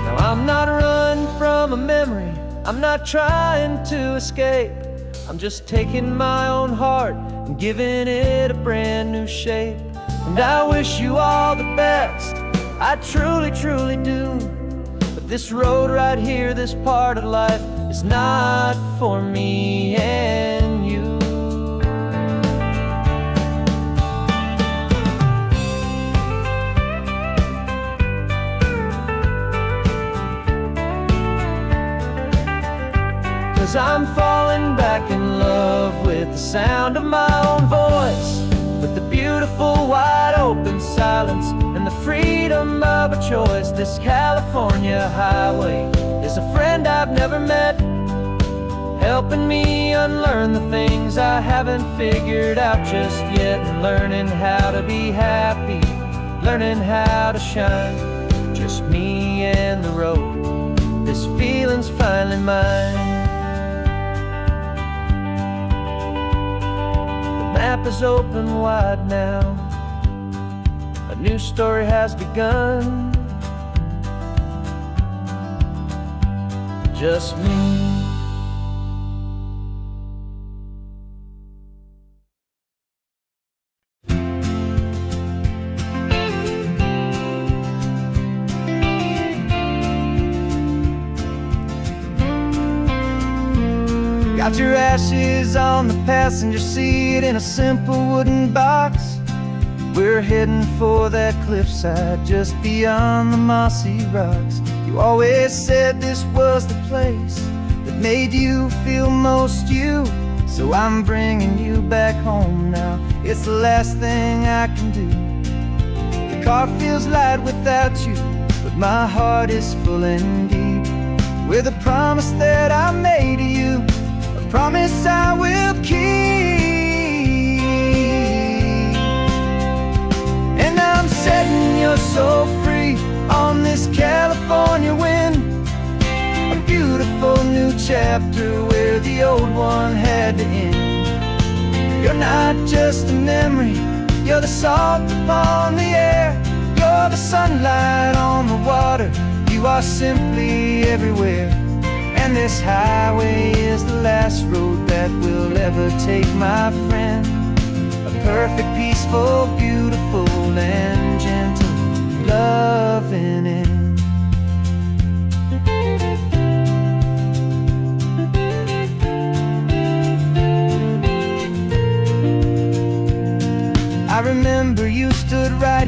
Now I'm not running from a memory, I'm not trying to escape. I'm just taking my own heart and giving it a brand new shape. And I wish you all the best, I truly, truly do. But this road right here, this part of life, is not for me and you. Cause I'm falling back in love with the sound of my own voice, with the beautiful wide open silence and the freedom of a choice. This California highway is a friend I've never met, helping me unlearn the things I haven't figured out just yet. And learning how to be happy, learning how to shine, just me and the road. This feeling's finally mine. The map is open wide now, a new story has begun, just me. Got your ashes on the passenger seat in a simple wooden box. We're heading for that cliffside just beyond the mossy rocks. You always said this was the place that made you feel most you, so I'm bringing you back home now. It's the last thing I can do. The car feels light without you, but my heart is full and deep with a promise that I made to you, a promise I will keep. And I'm setting your soul free on this California wind, a beautiful new chapter where the old one had to end. You're not just a memory, you're the salt upon the air, you're the sunlight on the water, you are simply everywhere. And this highway is the last road that we'll ever take, my friend. A perfect, peaceful, beautiful, and gentle loving end.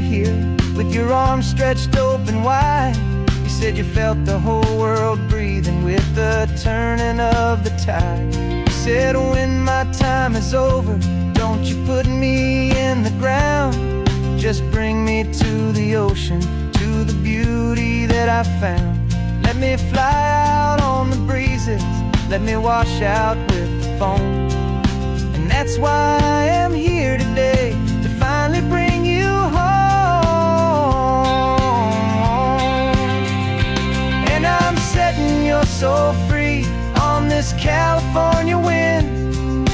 right here with your arms stretched open wide. You said you felt the whole world breathing with the turning of the tide. You said when my time is over, don't you put me in the ground, just bring me to the ocean, to the beauty that I found. Let me fly out on the breezes, let me wash out with the foam. And that's why I am here today, to finally bring you home. And I'm setting your soul free on this California wind,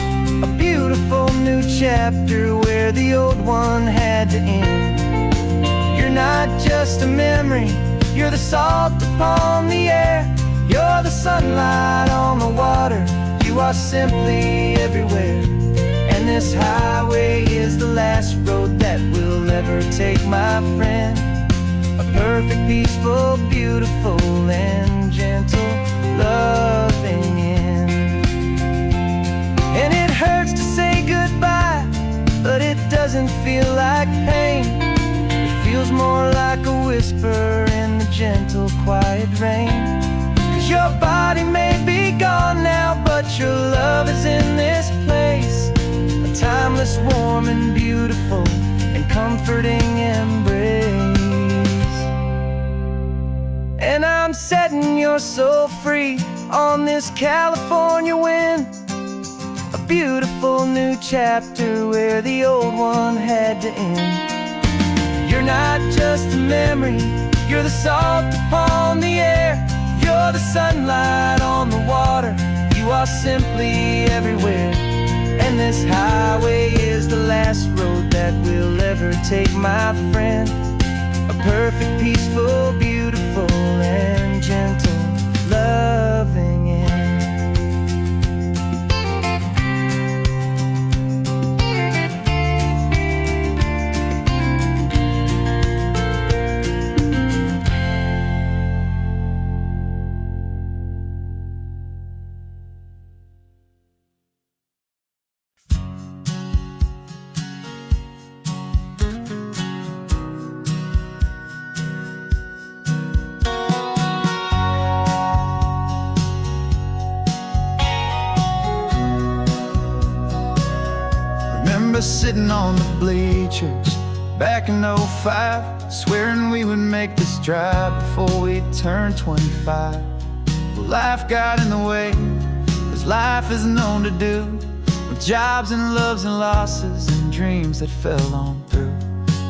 a beautiful new chapter where the old one had to end. You're not just a memory, you're the salt upon the air, you're the sunlight on the water, you are simply everywhere. And this highway is the last road that we'll ever take, my friend. A perfect, peaceful, beautiful, and gentle, loving end. And it hurts to say goodbye, but it doesn't feel like pain. It feels more like a whisper in the gentle, quiet rain. 'Cause your body may be gone now, but your love is in this place, a timeless, warm, and beautiful, and comforting embrace. And I'm setting your soul free on this California wind, a beautiful new chapter where the old one had to end. You're not just a memory, you're the salt upon the air, you're the sunlight on the water, you are simply everywhere. And this highway is the last road that we'll ever take, my friend. A perfect, peaceful, beautiful, and gentle, loving end. Sitting on the bleachers back in '05, swearing we would make this drive before we turned 25. Well, life got in the way, as life is known to do, with jobs and loves and losses and dreams that fell on through.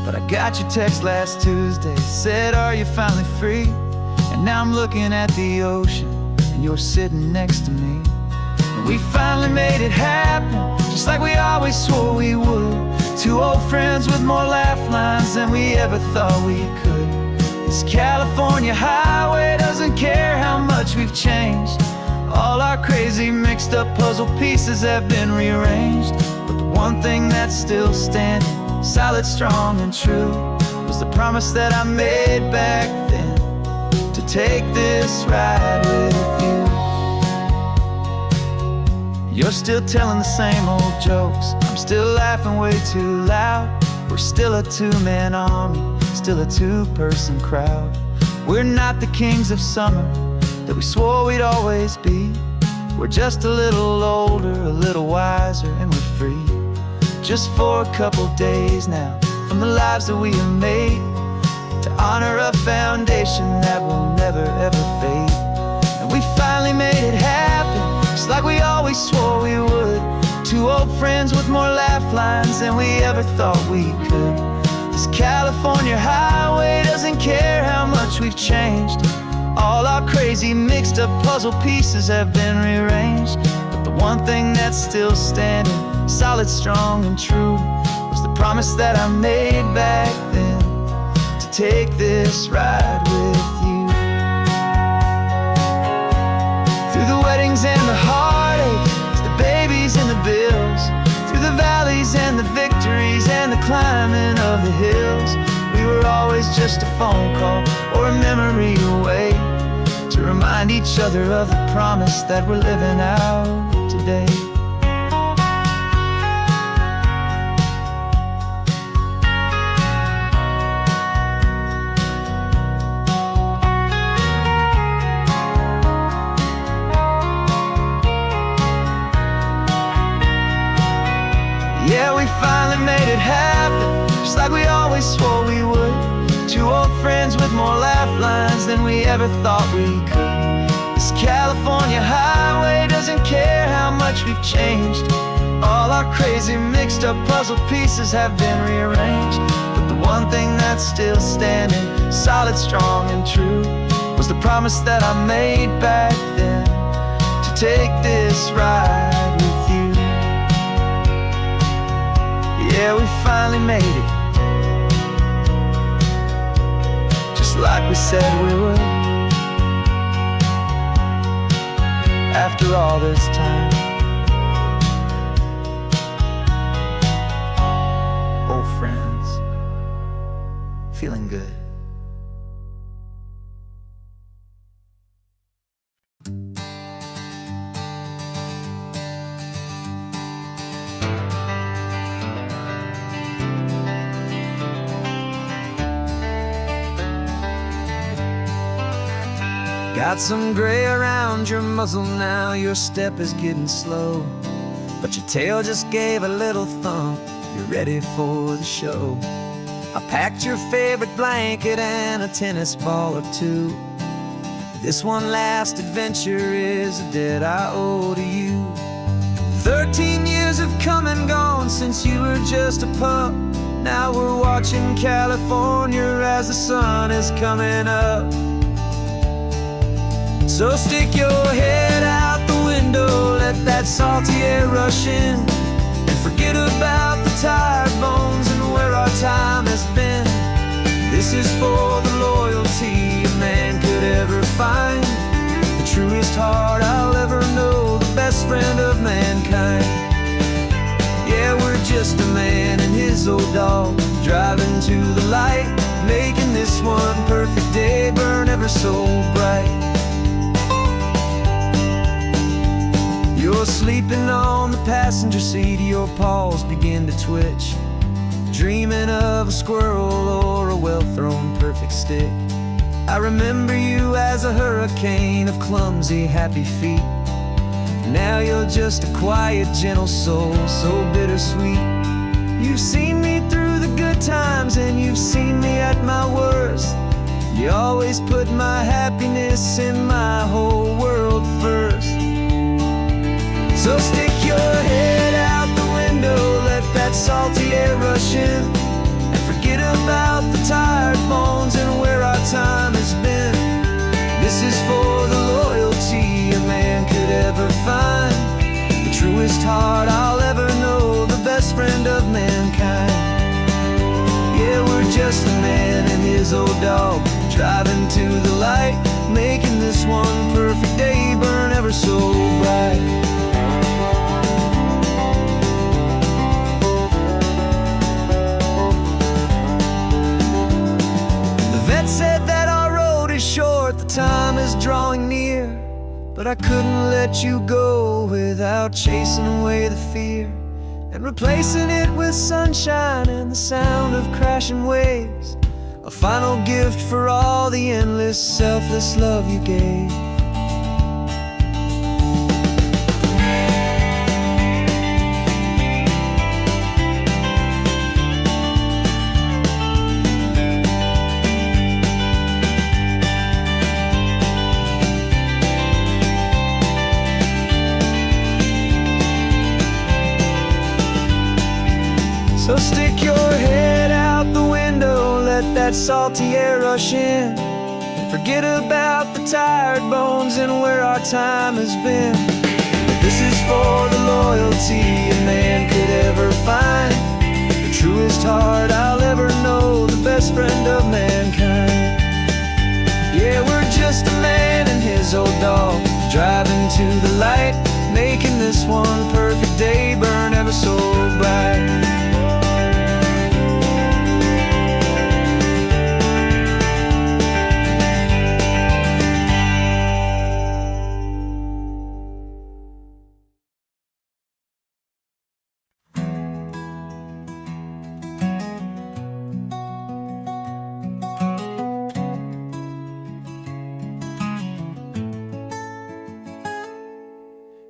But I got your text last Tuesday, said, are you finally free? And now I'm looking at the ocean, and you're sitting next to me. We finally made it happen, just like we always swore we would. Two old friends with more laugh lines than we ever thought we could. This California highway doesn't care how much we've changed. All our crazy mixed up puzzle pieces have been rearranged. But the one thing that's still standing, solid, strong, and true, was the promise that I made back then, to take this ride with you. You're still telling the same old jokes, I'm still laughing way too loud. We're still a two-man army, still a two-person crowd. We're not the kings of summer that we swore we'd always be. We're just a little older, a little wiser, and we're free. Just for a couple days now, from the lives that we have made, to honor a foundation that will never ever fade. And we finally made it happen, just like we always swore we would. Two old friends with more laugh lines than we ever thought we could. This California highway doesn't care how much we've changed. All our crazy mixed up puzzle pieces have been rearranged. But the one thing that's still standing, solid, strong, and true, was the promise that I made back then, to take this ride with you. Through the weddings and the heartaches, the babies and the bills, through the valleys and the victories and the climbing of the hills, we were always just a phone call or a memory away, to remind each other of the promise that we're living out today. Yeah, we finally made it happen, just like we always swore we would. Two old friends with more laugh lines than we ever thought we could. This California highway doesn't care how much we've changed. All our crazy mixed up puzzle pieces have been rearranged. But the one thing that's still standing, solid, strong, and true, was the promise that I made back then, to take this ride with you. Yeah, we finally made it, just like we said we would. After all this time, old friends, feeling good. Got some gray around your muzzle now, your step is getting slow, but your tail just gave a little thump, you're ready for the show. I packed your favorite blanket and a tennis ball or two. This one last adventure is a debt I owe to you. 13 years have come and gone since you were just a pup. Now we're watching California as the sun is coming up. So stick your head out the window, let that salty air rush in, and forget about the tired bones and where our time has been. This is for the loyalty a man could ever find, the truest heart I'll ever know, the best friend of mankind. Yeah, we're just a man and his old dog, driving to the light, making this one perfect day burn ever so bright. You're sleeping on the passenger seat, your paws begin to twitch, dreaming of a squirrel or a well-thrown perfect stick. I remember you as a hurricane of clumsy, happy feet. Now you're just a quiet, gentle soul, so bittersweet. You've seen me through the good times and you've seen me at my worst. You always put my happiness in my whole world first. So stick your head out the window, let that salty air rush in, and forget about the tired bones and where our time has been. This is for the loyalty a man could ever find, the truest heart I'll ever know, the best friend of mankind. Yeah, we're just a man and his old dog, driving to the light, making this one perfect day burn ever so bright. Said that our road is short, the time is drawing near, but I couldn't let you go without chasing away the fear, and replacing it with sunshine and the sound of crashing waves, a final gift for all the endless, selfless love you gave. So stick your head out the window, let that salty air rush in, and forget about the tired bones and where our time has been. This is for the loyalty a man could ever find, the truest heart I'll ever know, the best friend of mankind. Yeah, we're just a man and his old dog, driving to the light, making this one perfect day burn ever so bright.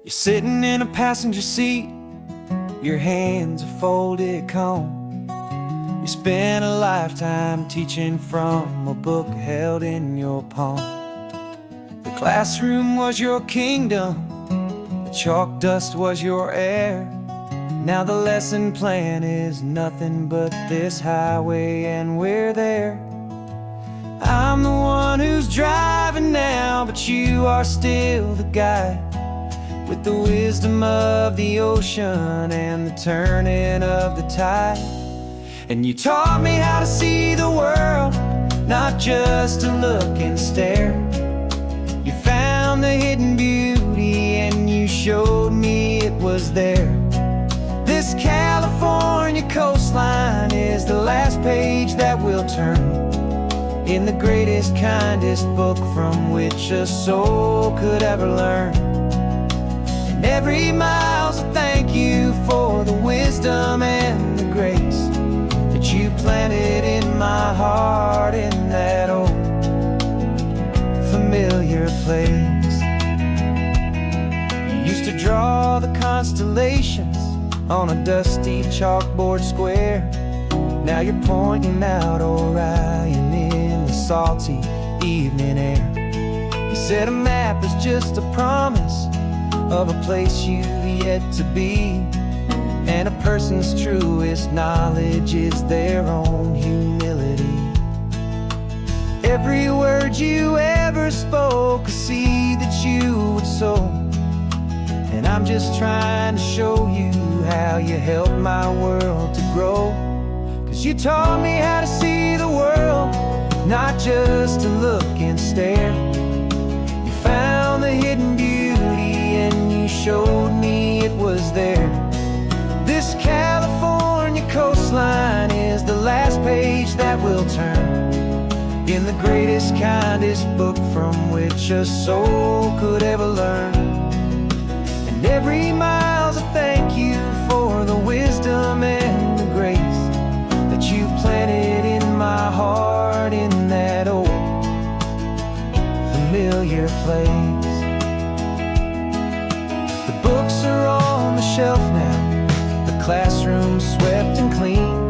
You're sitting in a passenger seat, your hands a folded comb. You spent a lifetime teaching from a book held in your palm. The classroom was your kingdom, the chalk dust was your air. Now the lesson plan is nothing but this highway and we're there. I'm the one who's driving now, but you are still the guide, with the wisdom of the ocean and the turning of the tide. And you taught me how to see the world, not just to look and stare. You found the hidden beauty and you showed me it was there. This California coastline is the last page that we'll turn in the greatest, kindest book from which a soul could ever learn. And every mile's a thank you for the wisdom and the grace that you planted in my heart in that old familiar place. You used to draw the constellations on a dusty chalkboard square. Now you're pointing out Orion in the salty evening air. You said a map is just a promise of a place you've yet to be, and a person's truest knowledge is their own humility. Every word you ever spoke, a seed that you would sow, and I'm just trying to show you how you helped my world to grow. 'Cause you taught me how to see the world, not just to look and stare. You found the hidden beauty and you showed me it was there. This California coastline is the last page that we'll turn in the greatest, kindest book from which a soul could ever learn. And every mile's a thank you for the wisdom and the grace that you planted in my heart in that old familiar place. The books are on the shelf now, the classroom swept and clean,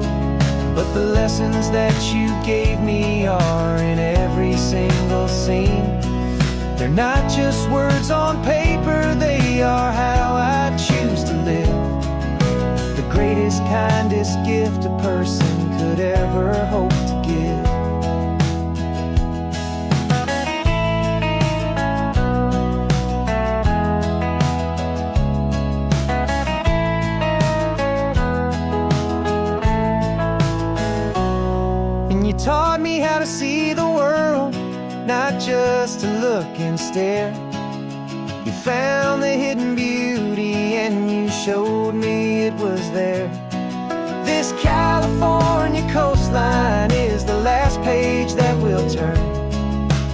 but the lessons that you gave me are in every single scene. They're not just words on paper, they are how I choose to live. The greatest, kindest gift a person could ever hope to give. And you taught me how to see the world, not just to look and stare. You found the hidden beauty and you showed me it was there. This California coastline is the last page that we'll turn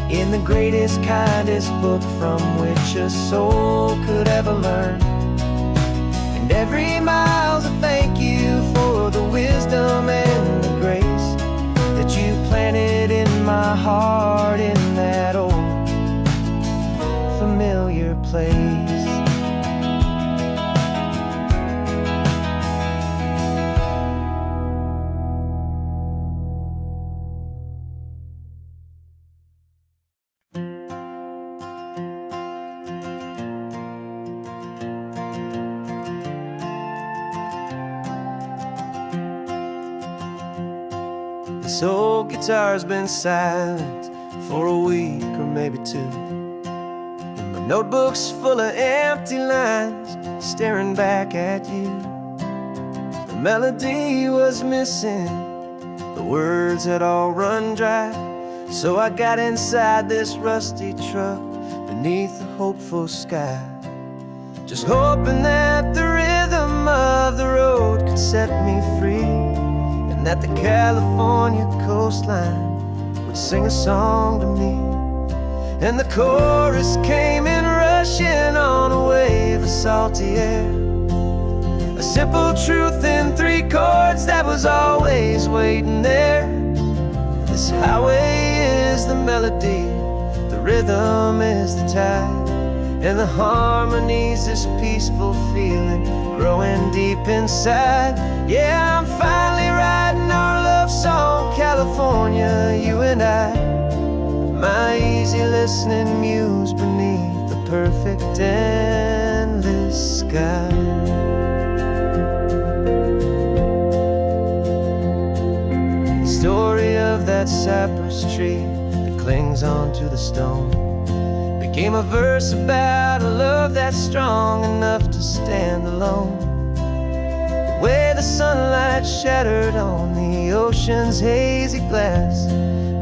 in the greatest, kindest book from which a soul could ever learn. And every mile's a thank you for the wisdom and the grace that you planted in my heart in that old familiar place. This old guitar's been silent for a week or maybe two, and my notebook's full of empty lines staring back at you. The melody was missing, the words had all run dry, so I got inside this rusty truck beneath the hopeful sky, just hoping that the rhythm of the road could set me free, and that the California coastline would sing a song to me. And the chorus came in rushing on a wave of salty air, a simple truth in 3 chords that was always waiting there. This highway is the melody, the rhythm is the tide, and the harmony's this peaceful feeling growing deep inside. Yeah, I'm finally writing our love song, California, you and I. My easy listening muse beneath the perfect endless sky. The story of that cypress tree that clings onto the stone became a verse about a love that's strong enough to stand alone. The way the sunlight shattered on the ocean's hazy glass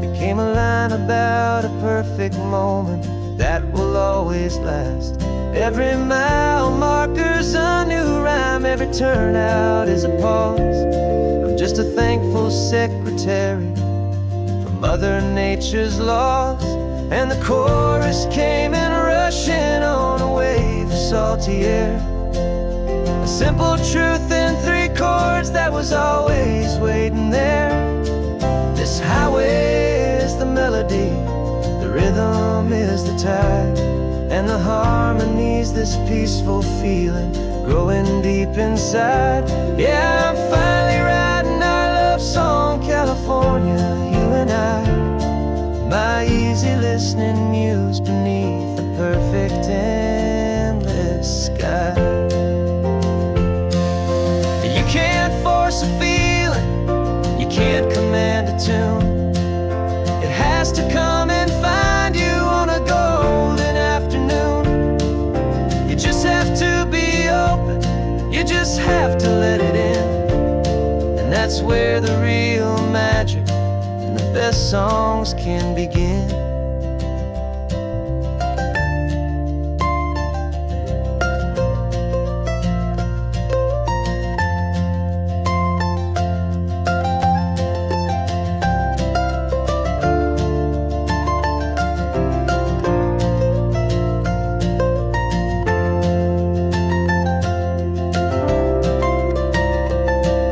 became a line about a perfect moment that will always last. Every mile marker's a new rhyme, every turnout is a pause. I'm just a thankful secretary for Mother Nature's laws. And the chorus came in rushing on a wave of salty air. A simple truth in 3 chords that was always waiting there. This highway is the melody, the rhythm is the tide, and the harmony's this peaceful feeling growing deep inside. Yeah, I'm finally writing our love song, California, you and I. My easy listening muse beneath the perfect endless sky. You can't force a feeling, you can't command a tune. It has to come and find you on a golden afternoon. You just have to be open, you just have to let it in. And that's where the real magic, the best songs can begin.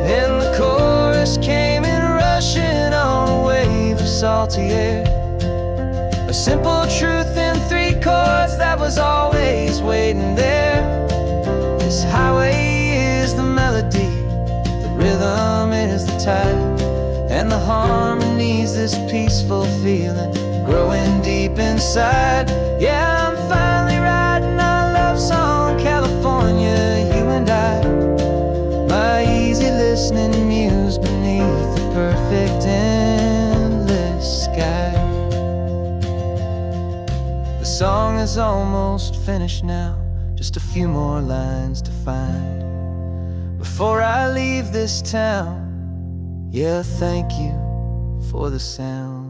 And the chorus came in rushing on a wave of salty air. A simple truth in 3 chords that was always waiting there. This highway is the melody, the rhythm is the tide, and the harmony's this peaceful feeling growing deep inside. Yeah, I'm finally writing our love song, California, you and I. My easy listening muse beneath the perfect endless sky. The song is almost finished now, just a few more lines to find before I leave this town. Yeah, thank you for the sound.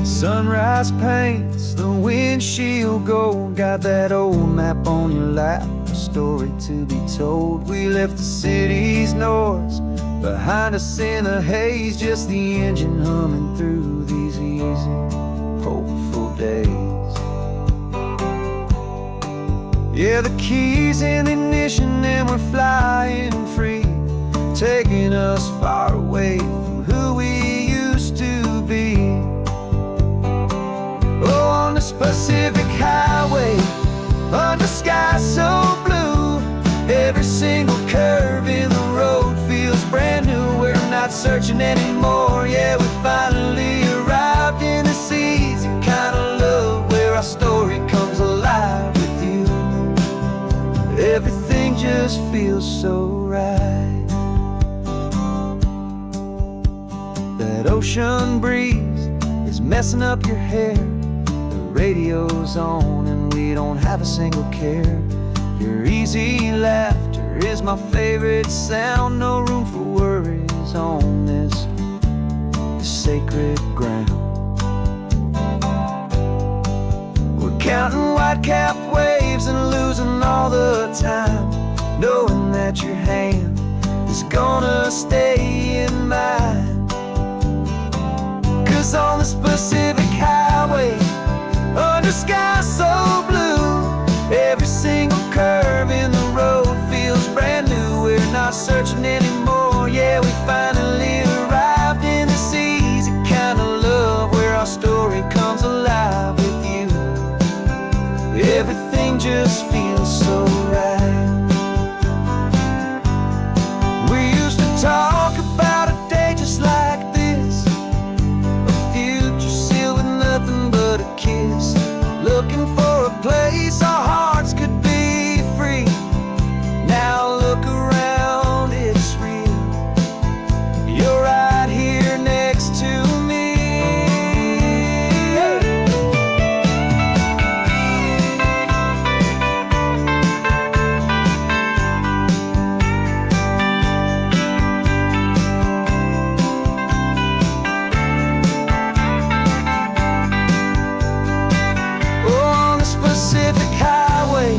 Sunrise paints the windshield gold. Got that old map on your lap, a story to be told. We left the city's noise behind us in the haze, just the engine humming through these easy, hopeful days. Yeah, the keys in the ignition and we're flying free, taking us far away from who we used to be. Oh, on this Pacific highway, under sky so blue, every single curve in the road feels brand new. We're not searching anymore, yeah, we finally arrived in this easy kind of love where our story comes alive with you. Everything just feels so right. That ocean breeze is messing up your hair, radio's on and we don't have a single care. Your easy laughter is my favorite sound. No room for worries on this sacred ground. We're counting white-capped waves and losing all the time, knowing that your hand is gonna stay in mind. 'Cause on this Pacific Highway, under sky so blue, every single curve in the road feels brand new. We're not searching anymore, yeah, we finally arrived in this easy kind of love, where our story comes alive with you. Everything just feels so right. We used to talk about a day just like this, a future sealed with nothing but a kiss, looking for a place our hearts could be free. Now look around, it's real. You're right here next to me. On this Pacific Highway,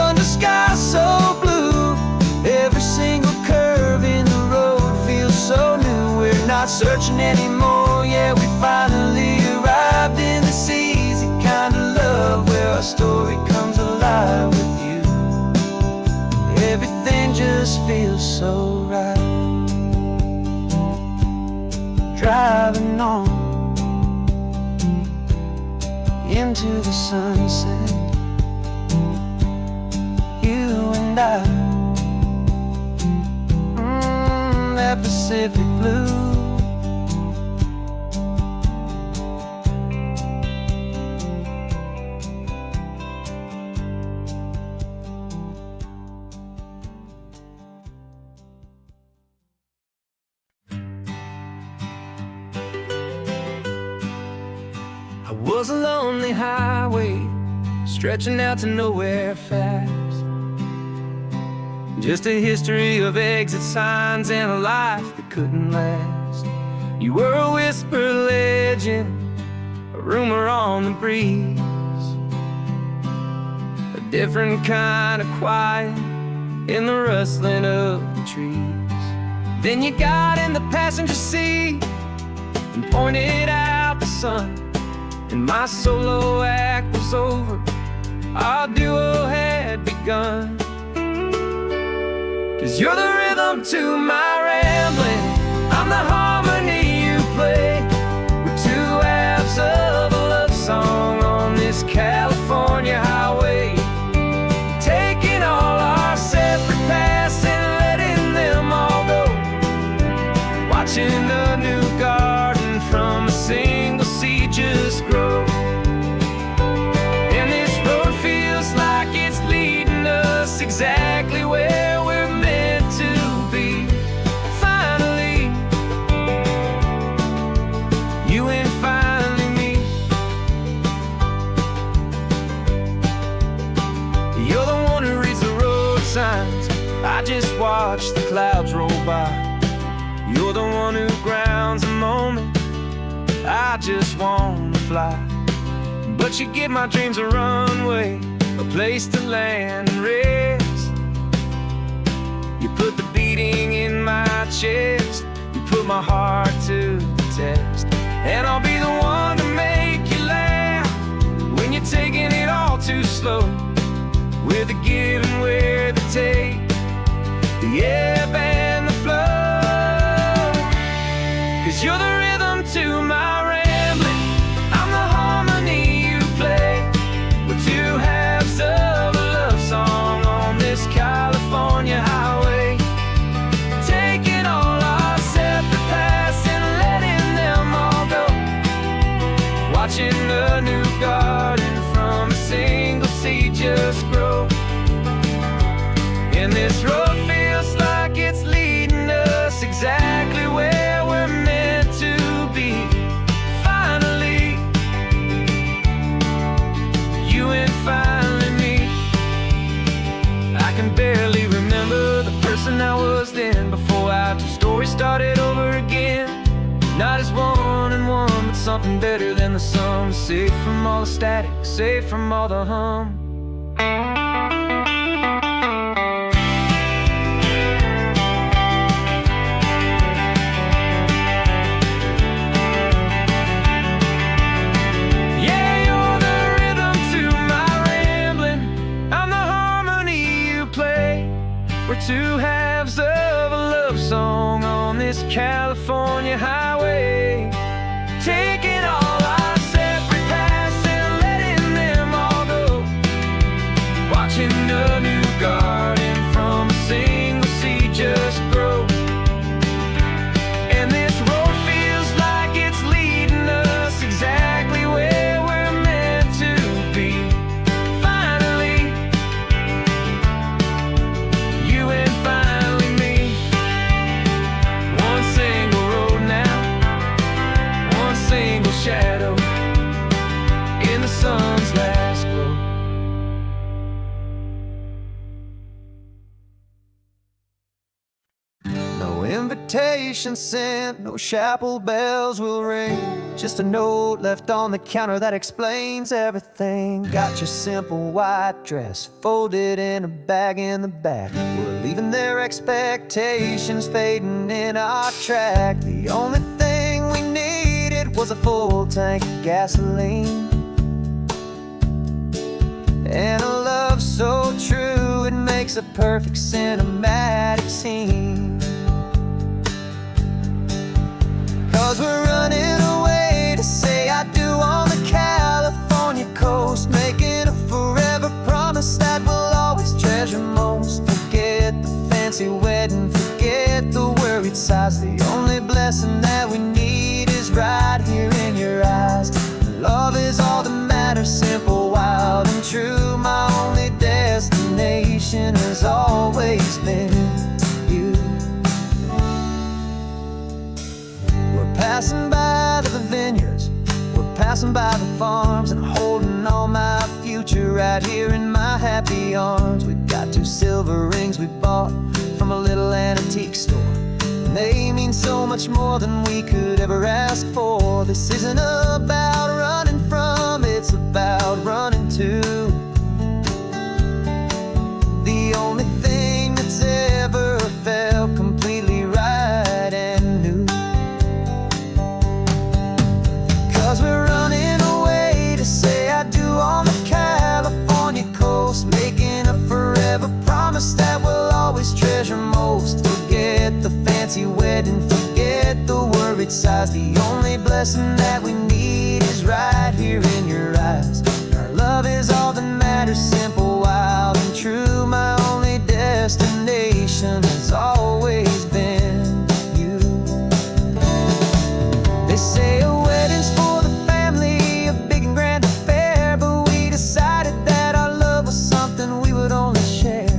under sky so blue, every single curve in the road feels so new. We're not searching anymore, yeah, we finally arrived in this easy kind of love, where our story comes alive with you. Everything just feels so right. Driving on into the sunset, you and I, that Pacific blue. I was a lonely highway, stretching out to nowhere fast. Just a history of exit signs and a life that couldn't last. You were a whisper legend, a rumor on the breeze, a different kind of quiet in the rustling of the trees. Then you got in the passenger seat and pointed out the sun, and my solo act was over, our duo had begun. 'Cause you're the rhythm to my rambling, I'm the harmony you play. We're two halves of a love song on this California highway, taking all our separate paths and letting them all go, watching a new garden from a single seed just grow. And this road feels like it's leading us exactly where we're meant to be. Finally, you and finally me. You're the one who reads the road signs, I just watch the clouds roll by. You're the one who grounds the moment, I just wanna fly. But you give my dreams a runway, a place to land and rest. You put the beating in my chest, you put my heart to the test. And I'll be the one to make you laugh when you're taking it all too slow, with the give and with the take, the ebb and the flow. 'Cause you're the rhythm to my rambling, I'm the harmony you play. We're two halves of a love song on this California highway, taking all our separate paths and letting them all go, watching a new garden from a single seed just grow. And this road feels like it's leading us exactly where we're meant to be. Finally, you and finally me. I can barely remember the person I was then, before our two stories started over again. Not as one and one, but something better than the sum. Safe from all the static, safe from all the hum. along on this California highway, taking all our separate paths and letting them all go, watching a new garden from a single seed just grow. And this road feels like it's leading us exactly where we're meant to be. Finally, you and finally me. One single road now, one single shadow in the sun's last glow. No invitation sent, no chapel bells will ring, just a note left on the counter that explains everything. Got your simple white dress folded in a bag in the back. We're leaving their expectations fading in our track. The only thing we needed was a full tank of gasoline, and a love so true it makes a perfect cinematic scene. 'Cause we're running away to say I do on the California coast, making a forever promise that we'll always treasure most. Forget the fancy wedding, forget the worried sighs. The only blessing that we need is right here in your eyes. Love is all that matters, simple, wild, and true. My only destination has always been you. We're passing by the vineyards, we're passing by the farms, and holding all my future right here in my happy arms. We've got 2 silver rings we bought from a little antique store, and they mean so much more than we could ever ask for. This isn't about running from, it's about running to the only thing that's ever felt completely right and new. 'Cause we're running away to say I do on the California coast, making a forever promise that we'll always treasure most. Forget the fancy wedding, forget the worried sighs. The only blessing that we need is right here in your eyes. Our love is all that matters, simple, wild, and true. My only destination has always been you. They say a wedding's for the family, a big and grand affair, but we decided that our love was something we would only share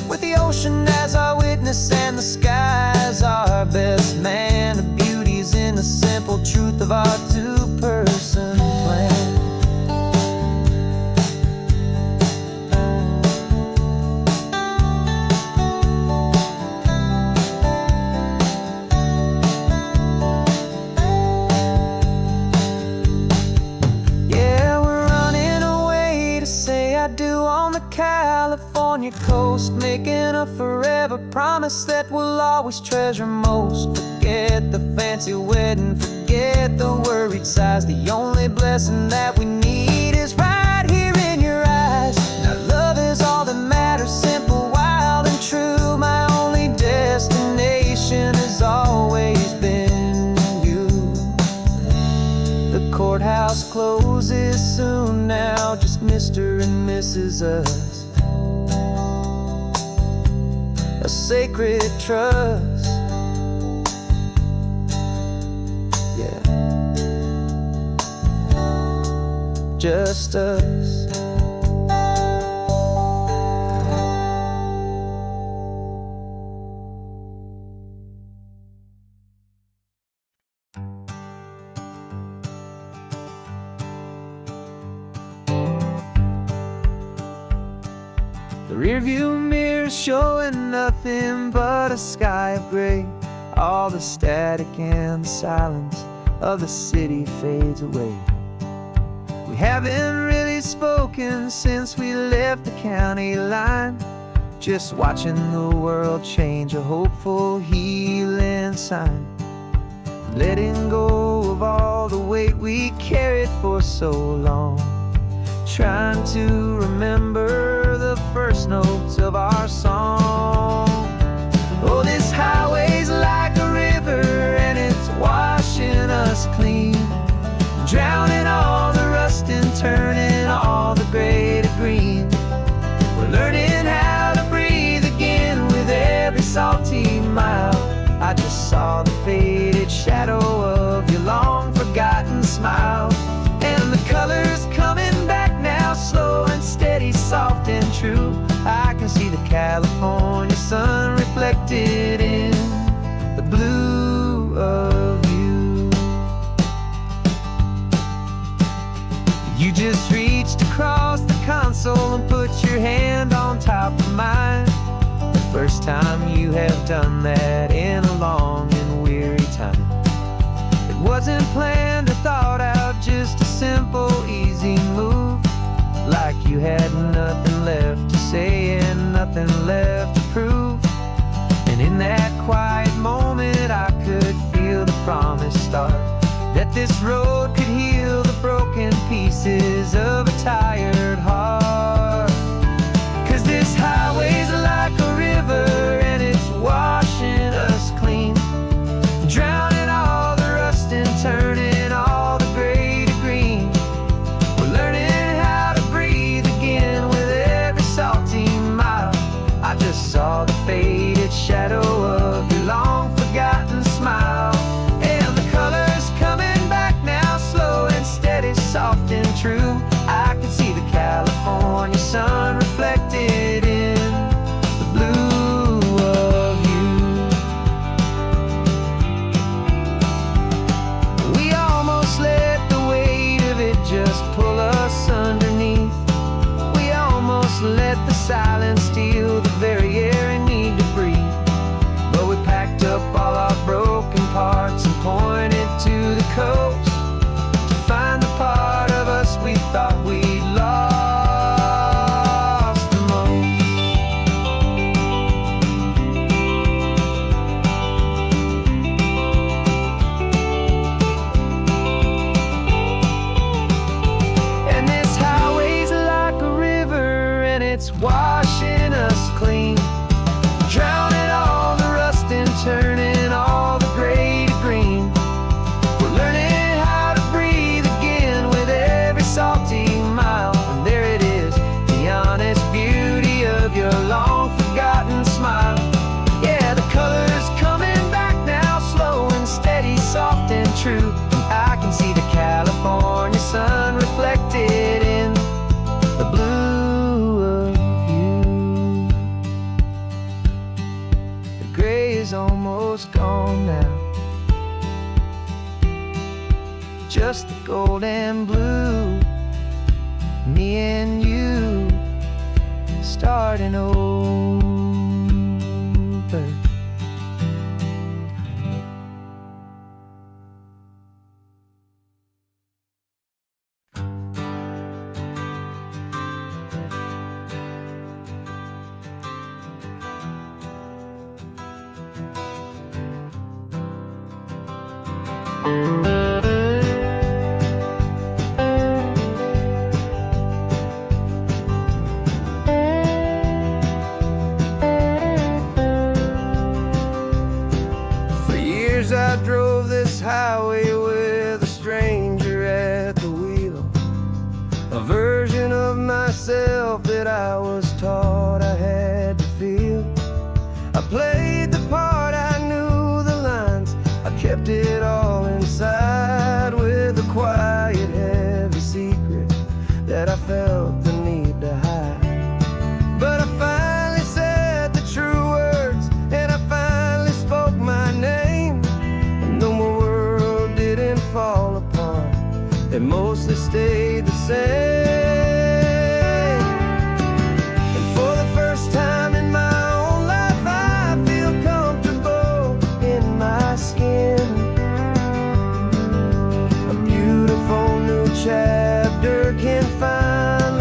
with the ocean as our witness and the sky as our best man. The beauty's in the simple truth of our 2-person plan. Yeah, we're running away to say I do on the California coast, making a forever promise that we'll always treasure most. Forget the fancy wedding, forget the worried sighs. The only blessing that we need is right here in your eyes. Now love is all that matters, simple, wild, and true. My only destination has always been you. The courthouse closes soon now, just Mr. and Mrs. Us, a sacred trust. Yeah, just us. The rearview mirror showing nothing but a sky of gray. All the static and the silence of the city fades away. We haven't really spoken since we left the county line, just watching the world change, a hopeful healing sign. Letting go of all the weight we carried for so long, trying to remember the first notes of our song. Oh, this highway's like a river and it's washing us clean, drowning all the rust and turning all the gray to green. We're learning how to breathe again with every salty mile. I just saw the faded shadow of your long forgotten smile, and the colors coming back now, slow and steady, soft and true. I can see the California sun reflected in the blue of you. You just reached across the console and put your hand on top of mine. The first time you have done that in a long and weary time. It wasn't planned or thought out, just a simple, easy move. Like you had nothing left to say and nothing left to prove. And in that quiet moment I could feel the promise start, that this road could heal the broken pieces of a tired heart. 'Cause this highway's like a river and it's washing us clean, drowning all the rust and turning all the gray to green. We're learning how to breathe again with every salty mile. I just saw the faded shadow of your long forgotten smile, and the colors coming back now, slow and steady, soft and true. I can see the California sun reflected in the blue of you. We almost let the weight of it just pull us underneath. We almost let the silence steal the very air I need to breathe. But we packed up all our broken parts and pointed to the coast to find the part of us we thought we'd lost the most. And this highway's like a river and it's washing us clean, drowning all the rust and turning all the gray to green. We're learning how to breathe again with every salty mile. And there it is, the honest beauty of your long forgotten smile. Yeah, the colors coming back now, slow and steady, soft and true. I can see the California sun reflected in the blue of you. The gray is almost gone now, just the gold and blue. Me and you starting over. For years I drove this highway with a stranger at the wheel, a version of myself that I was taught I had to feel. I played the part, I knew the lines, I kept it all inside with a quiet, heavy secret that I felt the need to hide. But I finally said the true words and I finally spoke my name, and though my world didn't fall apart, it mostly stayed the same. And for the first time in my own life I feel comfortable in my skin. A beautiful new chapter can finally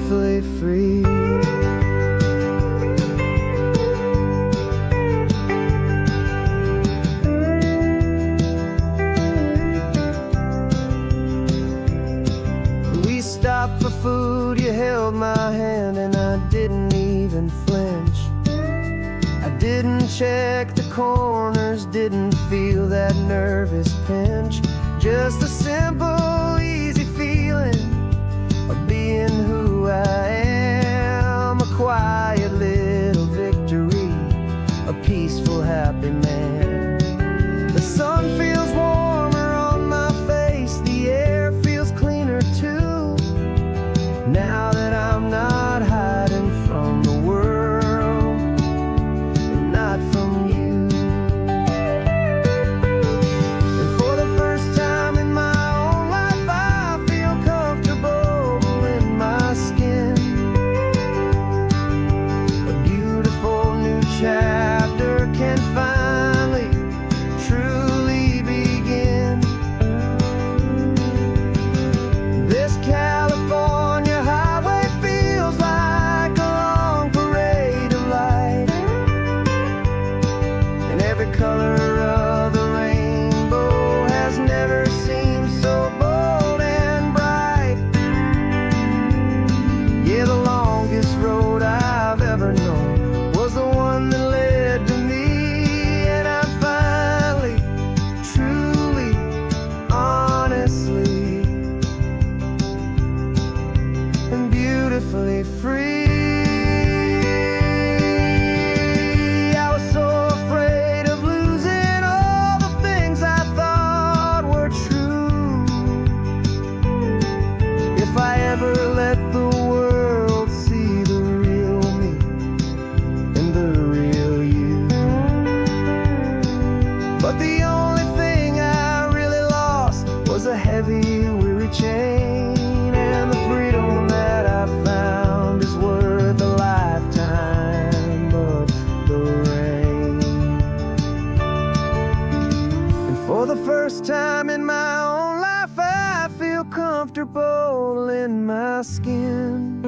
beautifully free. We stopped for food, you held my hand, and I didn't even flinch. I didn't check the corners, didn't feel that nervous pinch. Just a simple, easy feeling of being who I am. A quiet little victory, a peaceful, happy man. The sun feels warmer on my face, the air feels cleaner too. Now that I'm not hiding from the world, and not from you. And for the first time in my own life, I feel comfortable in my skin. A beautiful new chapter can finally, truly begin. This California highway feels like a long parade of light, and every color of the rainbow has never seemed so bold and bright. Yeah, the longest road I've ever known was the one that led to me, and I'm finally, truly, honestly, and beautifully free. I was so afraid of losing all the things I thought were true. If I ever let the world see the real me and the real you. But the only thing I really lost was a heavy, weary chain, and the freedom that I found is worth a lifetime of the rain. And for the first time in my own life, I feel comfortable in my skin.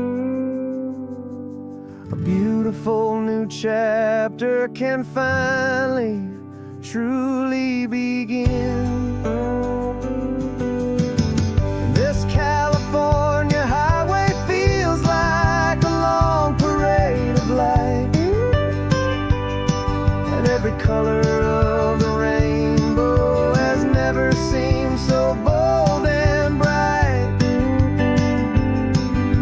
A beautiful new chapter can finally, truly begin. This California highway feels like a long parade of light, and every color of the rainbow has never seemed so bold and bright.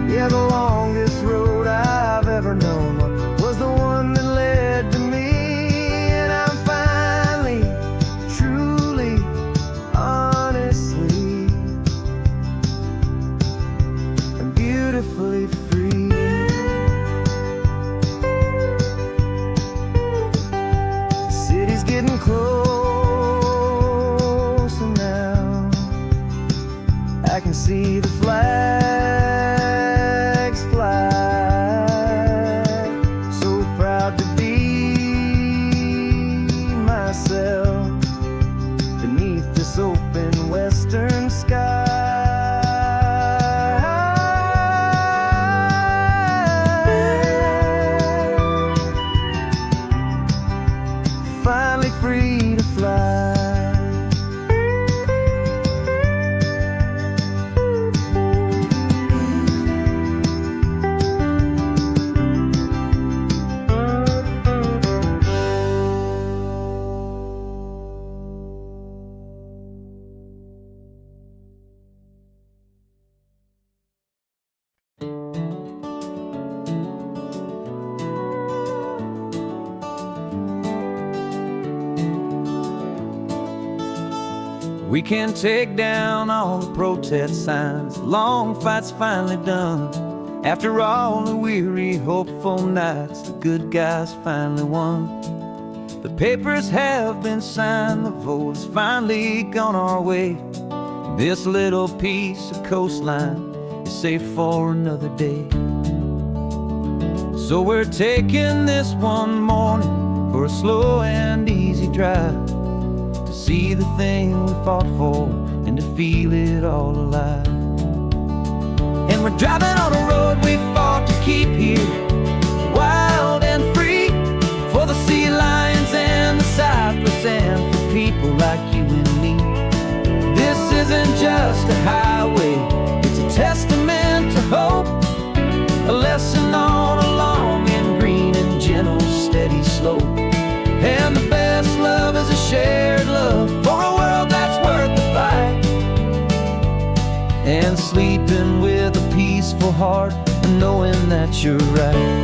Yeah, the longest road I've ever known was the one that led to me, and I'm finally, truly, honestly, and beautifully free. The city's getting closer now. I can see the flags fly. So proud to be myself beneath this open western sky. Finally free to fly. We can take down all the protest signs. Long fight's finally done. After all the weary, hopeful nights, the good guys finally won. The papers have been signed, the vote has finally gone our way. This little piece of coastline is safe for another day. So we're taking this one morning for a slow and easy drive, to see the thing we fought for and to feel it all alive. And we're driving on a road we just a highway, it's a testament to hope, a lesson on a long and green and gentle steady slope. And the best love is a shared love for a world that's worth the fight. And sleeping with a peaceful heart and knowing that you're right.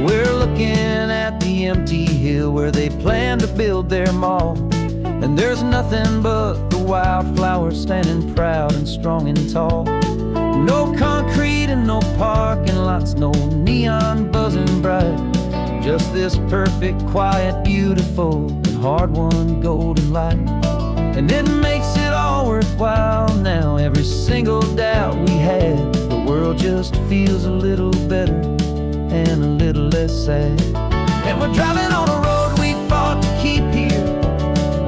We're looking at the empty hill where they plan to build their mall, and there's nothing but the wildflowers standing proud and strong and tall. No concrete and no parking lots, no neon buzzing bright, just this perfect, quiet, beautiful, and hard-won golden light. And it makes it all worthwhile now. Every single doubt we had, the world just feels a little better and a little less sad. And we're driving on a road we fought to keep here,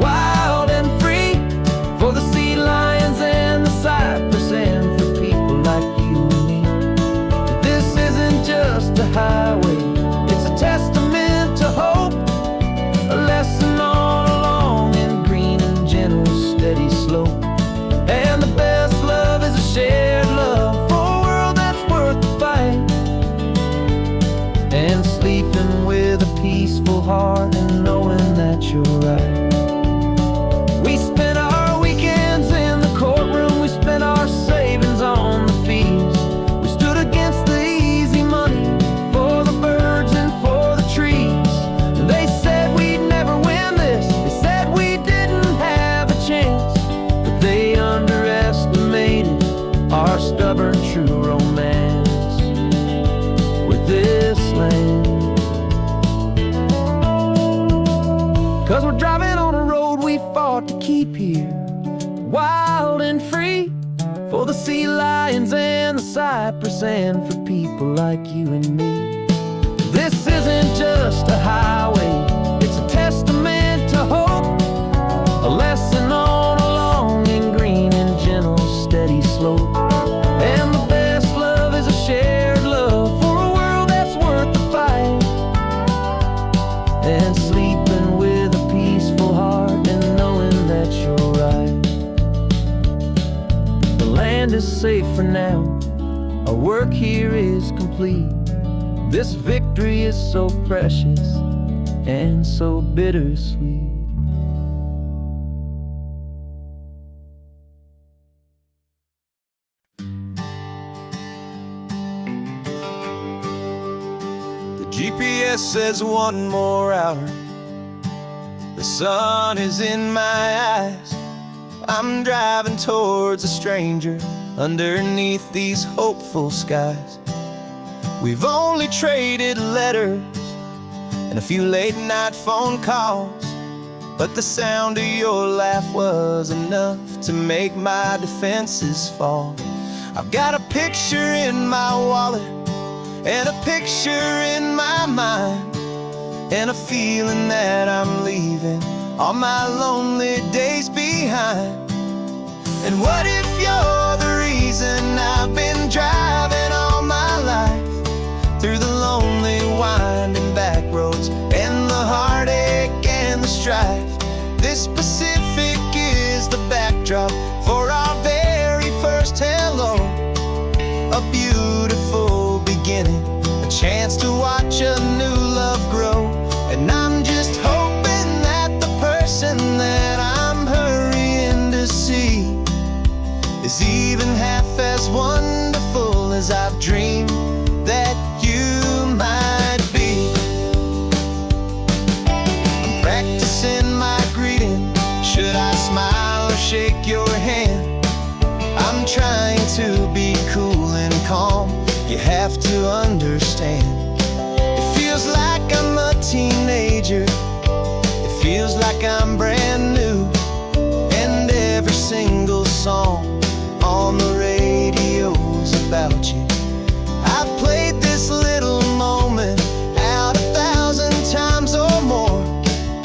wild and free, for the sea lions and the cypress and for people like you and me. This isn't just a highway, it's a testament to hope, a lesson on a long and green and gentle steady slope. And the best love is a shared love for a world that's worth the fight. And sleeping with a peaceful heart and knowing that you're right. We spent our weekends in the courtroom, we spent our savings on the fees. We stood against the easy money for the birds and for the trees. And they said we'd never win this, they said we didn't have a chance, but they underestimated our stubborn true romance with this land. 'Cause we're driving on a road we fought to keep here, wild and free, for the sea lions and the cypress and for people like you and me. This isn't just a highway, it's a testament to hope, a lesson on a long and green and gentle steady slope. And the best love is a shared love for a world that's worth the fight. And sleeping with a peaceful heart and knowing that you're right. The land is safe for now, our work here is complete. This victory is so precious and so bittersweet. GPS says one more hour, the sun is in my eyes. I'm driving towards a stranger underneath these hopeful skies. We've only traded letters and a few late night phone calls, but the sound of your laugh was enough to make my defenses fall. I've got a picture in my wallet and a picture in my mind, and a feeling that I'm leaving all my lonely days behind. And what if you're the reason I've been driving all my life, through the lonely winding back roads and the heartache and the strife? This Pacific is the backdrop for our very first hello, a beautiful beginning, a chance to watch a new love grow. And I'm just hoping that the person that I'm hurrying to see is even half as wonderful as I've dreamed that you might be. I'm practicing my greeting, should I smile or shake your hand? I'm trying to be cool and calm, you have to understand. It feels like I'm a teenager, it feels like I'm brand new, and every single song on the radio's about you. I've played this little moment out 1,000 times or more,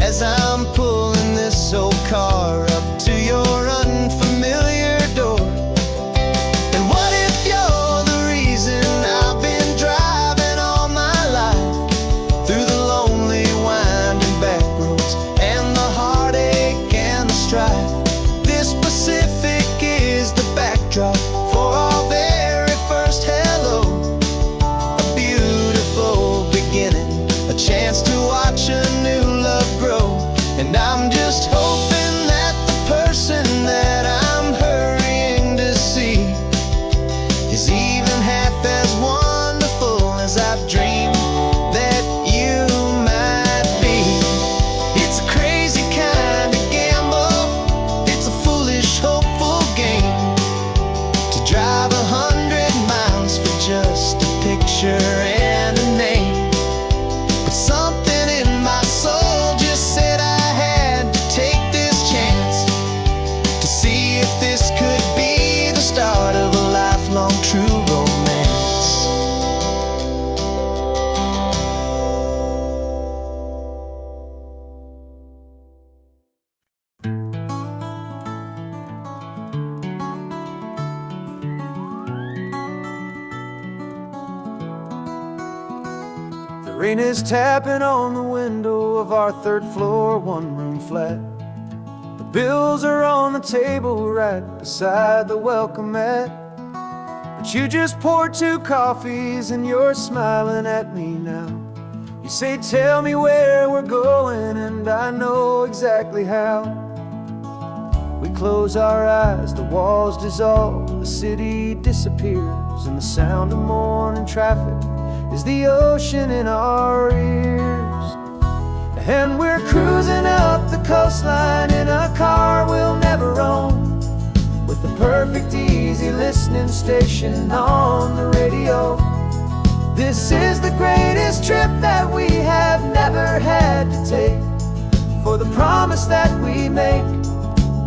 as I'm pulling this old car up to your unfamiliar door. And what if you're the reason I've been driving all my life, through the lonely winding back roads and the heartache Rain is tapping on the window of our third floor, one-room flat. The bills are on the table right beside the welcome mat. But you just poured 2 coffees and you're smiling at me now. You say, tell me where we're going, and I know exactly how. We close our eyes, the walls dissolve, the city disappears, and the sound of morning traffic is the ocean in our ears. And we're cruising up the coastline in a car we'll never own, with the perfect easy listening station on the radio. This is the greatest trip that we have never had to take, for the promise that we make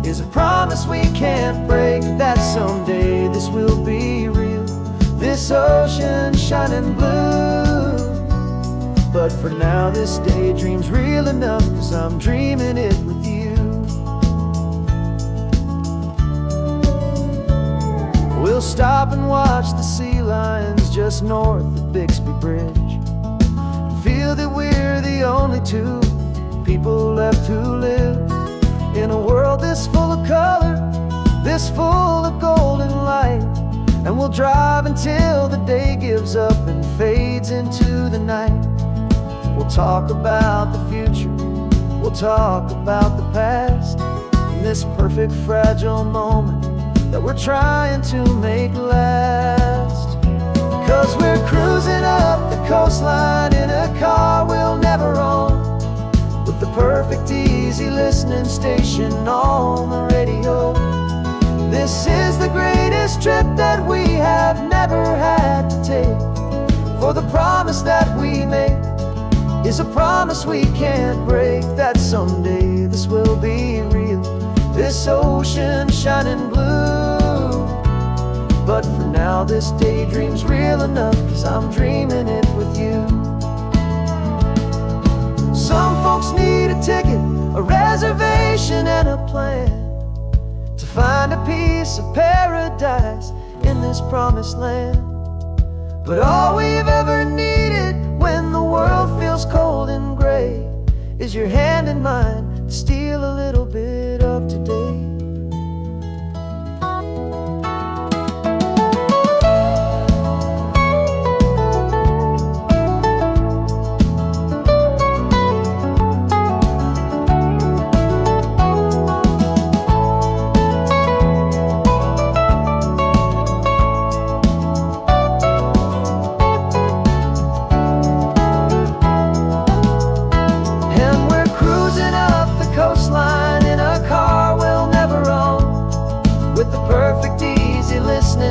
is a promise we can't break, that someday this will be real, this ocean shining blue. But for now this daydream's real enough, 'cause I'm dreaming it with you. We'll stop and watch the sea lions just north of Bixby Bridge, and feel that we're the only 2 people left who live in a world this full of color, this full of golden light. And we'll drive until the day gives up and fades into the night. We'll talk about the future, we'll talk about the past, and this perfect fragile moment that we're trying to make last. 'Cause we're cruising up the coastline in a car we'll never own, with the perfect easy listening station on the radio. This is the greatest trip that we have never had to take, for the promise that we make is a promise we can't break, that someday this will be real, this ocean shining blue. But for now this daydream's real enough, 'cause I'm dreaming it with you. Some folks need a ticket, a reservation and a plan, to find a piece of paradise in this promised land. But all we've ever needed when the world feels cold and gray is your hand in mine to steal a little bit of today.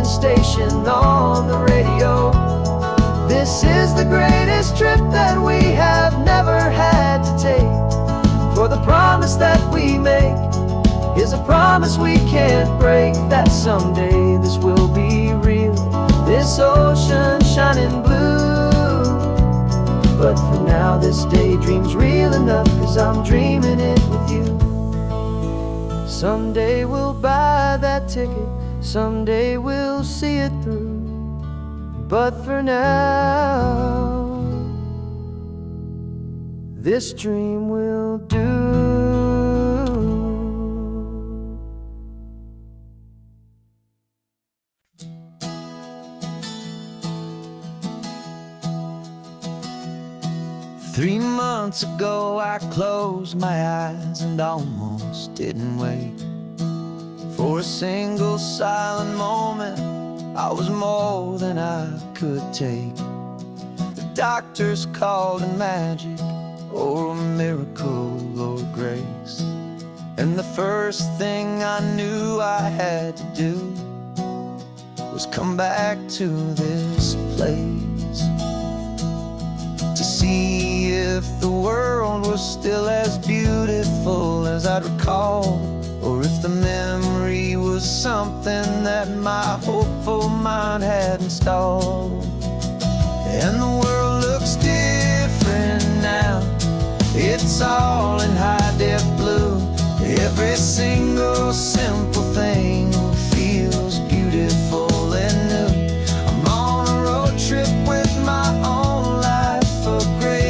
Station on the radio. This is the greatest trip that we have never had to take, for the promise that we make is a promise we can't break, that someday this will be real, this ocean shining blue. But for now this daydream's real enough, 'cause I'm dreaming it with you. Someday we'll buy that ticket, someday we'll see it through, but for now this dream will do. Three months ago I closed my eyes and almost didn't wake for a single silent moment. I was more than I could take. The doctors called it magic, or a miracle, or grace. And the first thing I knew I had to do was come back to this place, to see if the world was still as beautiful as I'd recall, or if the memory was something that my hopeful mind had installed. And the world looks different now, it's all in high-def blue. Every single simple thing feels beautiful and new. I'm on a road trip with my own life upgrade.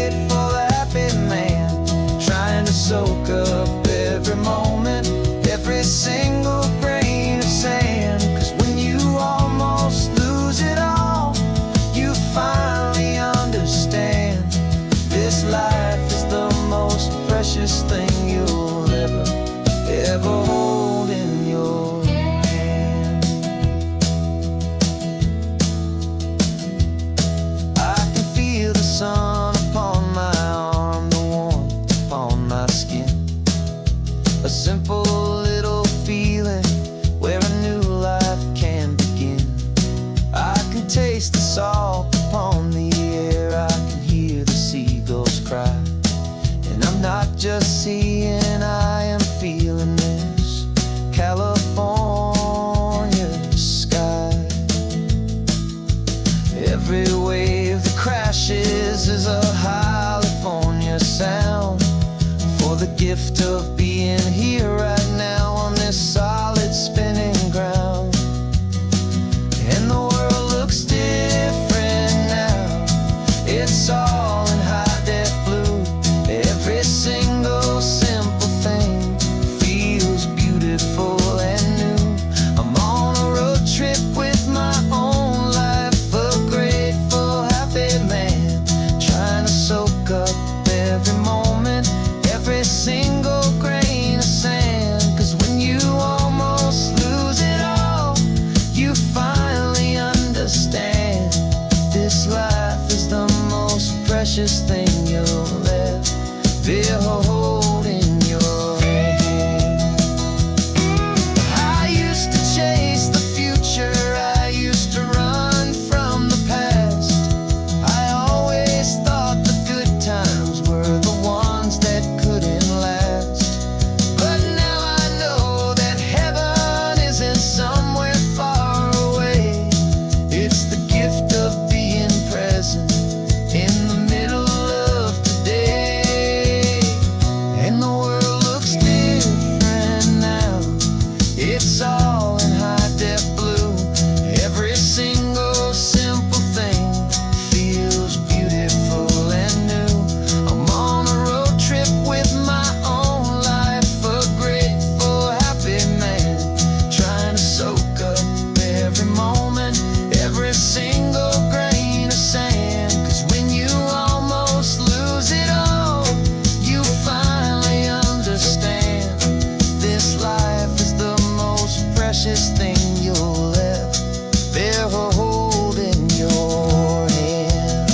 everything you'll ever hold in your hand.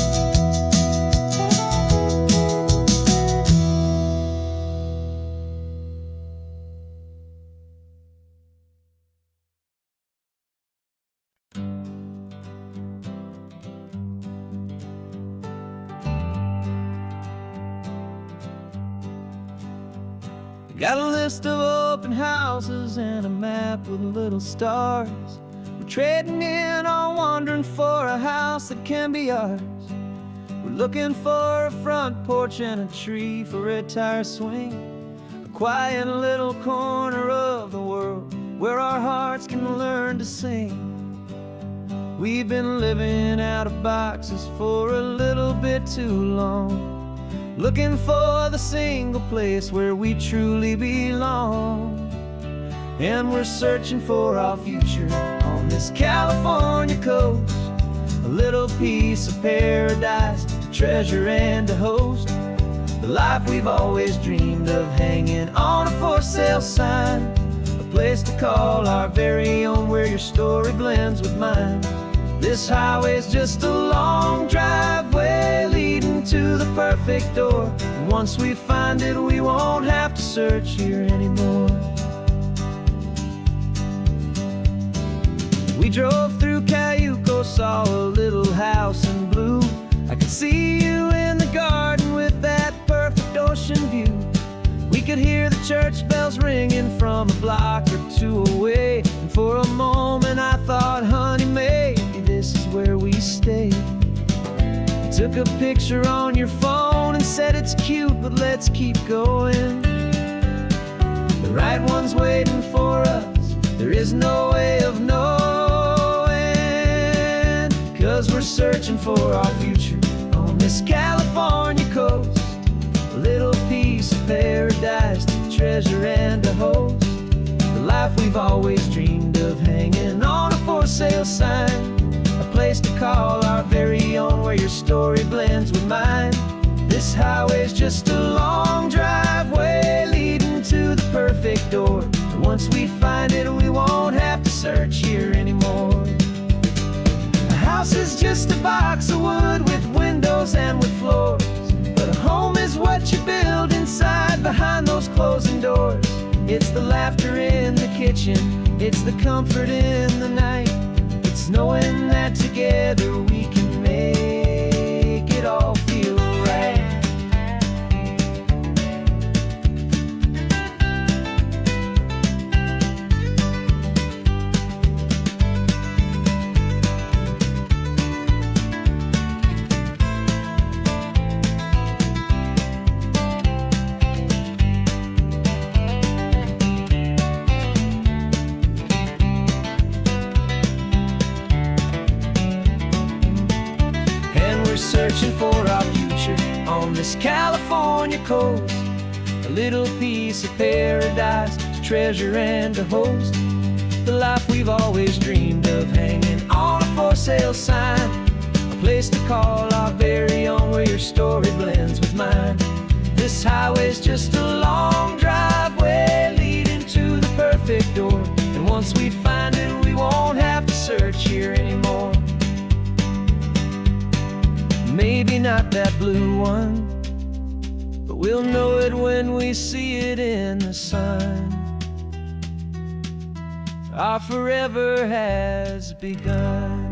Got a list of open houses and a map with little stars. We're trading in or wandering for a house that can be ours. We're looking for a front porch and a tree for a tire swing, a quiet little corner of the world where our hearts can learn to sing. We've been living out of boxes for a little bit too long, looking for the single place where we truly belong. And we're searching for our future on this California coast, a little piece of paradise to treasure and to host, the life we've always dreamed of hanging on a for sale sign, a place to call our very own where your story blends with mine. This highway's just a long driveway leading to the perfect door, and once we find it, we won't have to search here anymore. We drove through Cayuco, saw a little house in blue. I could see you in the garden with that perfect ocean view. We could hear the church bells ringing from a block or two away, and for a moment I thought, honey, maybe this is where we stay. You took a picture on your phone and said it's cute, but let's keep going. The right one's waiting for us, there is no way of knowing, 'cause we're searching for our future on this California coast, a little piece of paradise to treasure and to host, the life we've always dreamed of hanging on a for sale sign, a place to call our very own where your story blends with mine. This highway's just a long driveway leading to the perfect door, and once we find it, we won't have to search here anymore. A house is just a box of wood with windows and with floors, but a home is what you build inside behind those closing doors. It's the laughter in the kitchen, it's the comfort in the night, it's knowing that together we can make it all feel right. Searching for our future on this California coast, a little piece of paradise to treasure and to host, the life we've always dreamed of hanging on a for sale sign, a place to call our very own where your story blends with mine. This highway's just a long driveway leading to the perfect door, and once we find it, we won't have to search here anymore. Maybe not that blue one, but we'll know it when we see it in the sun. Our forever has begun.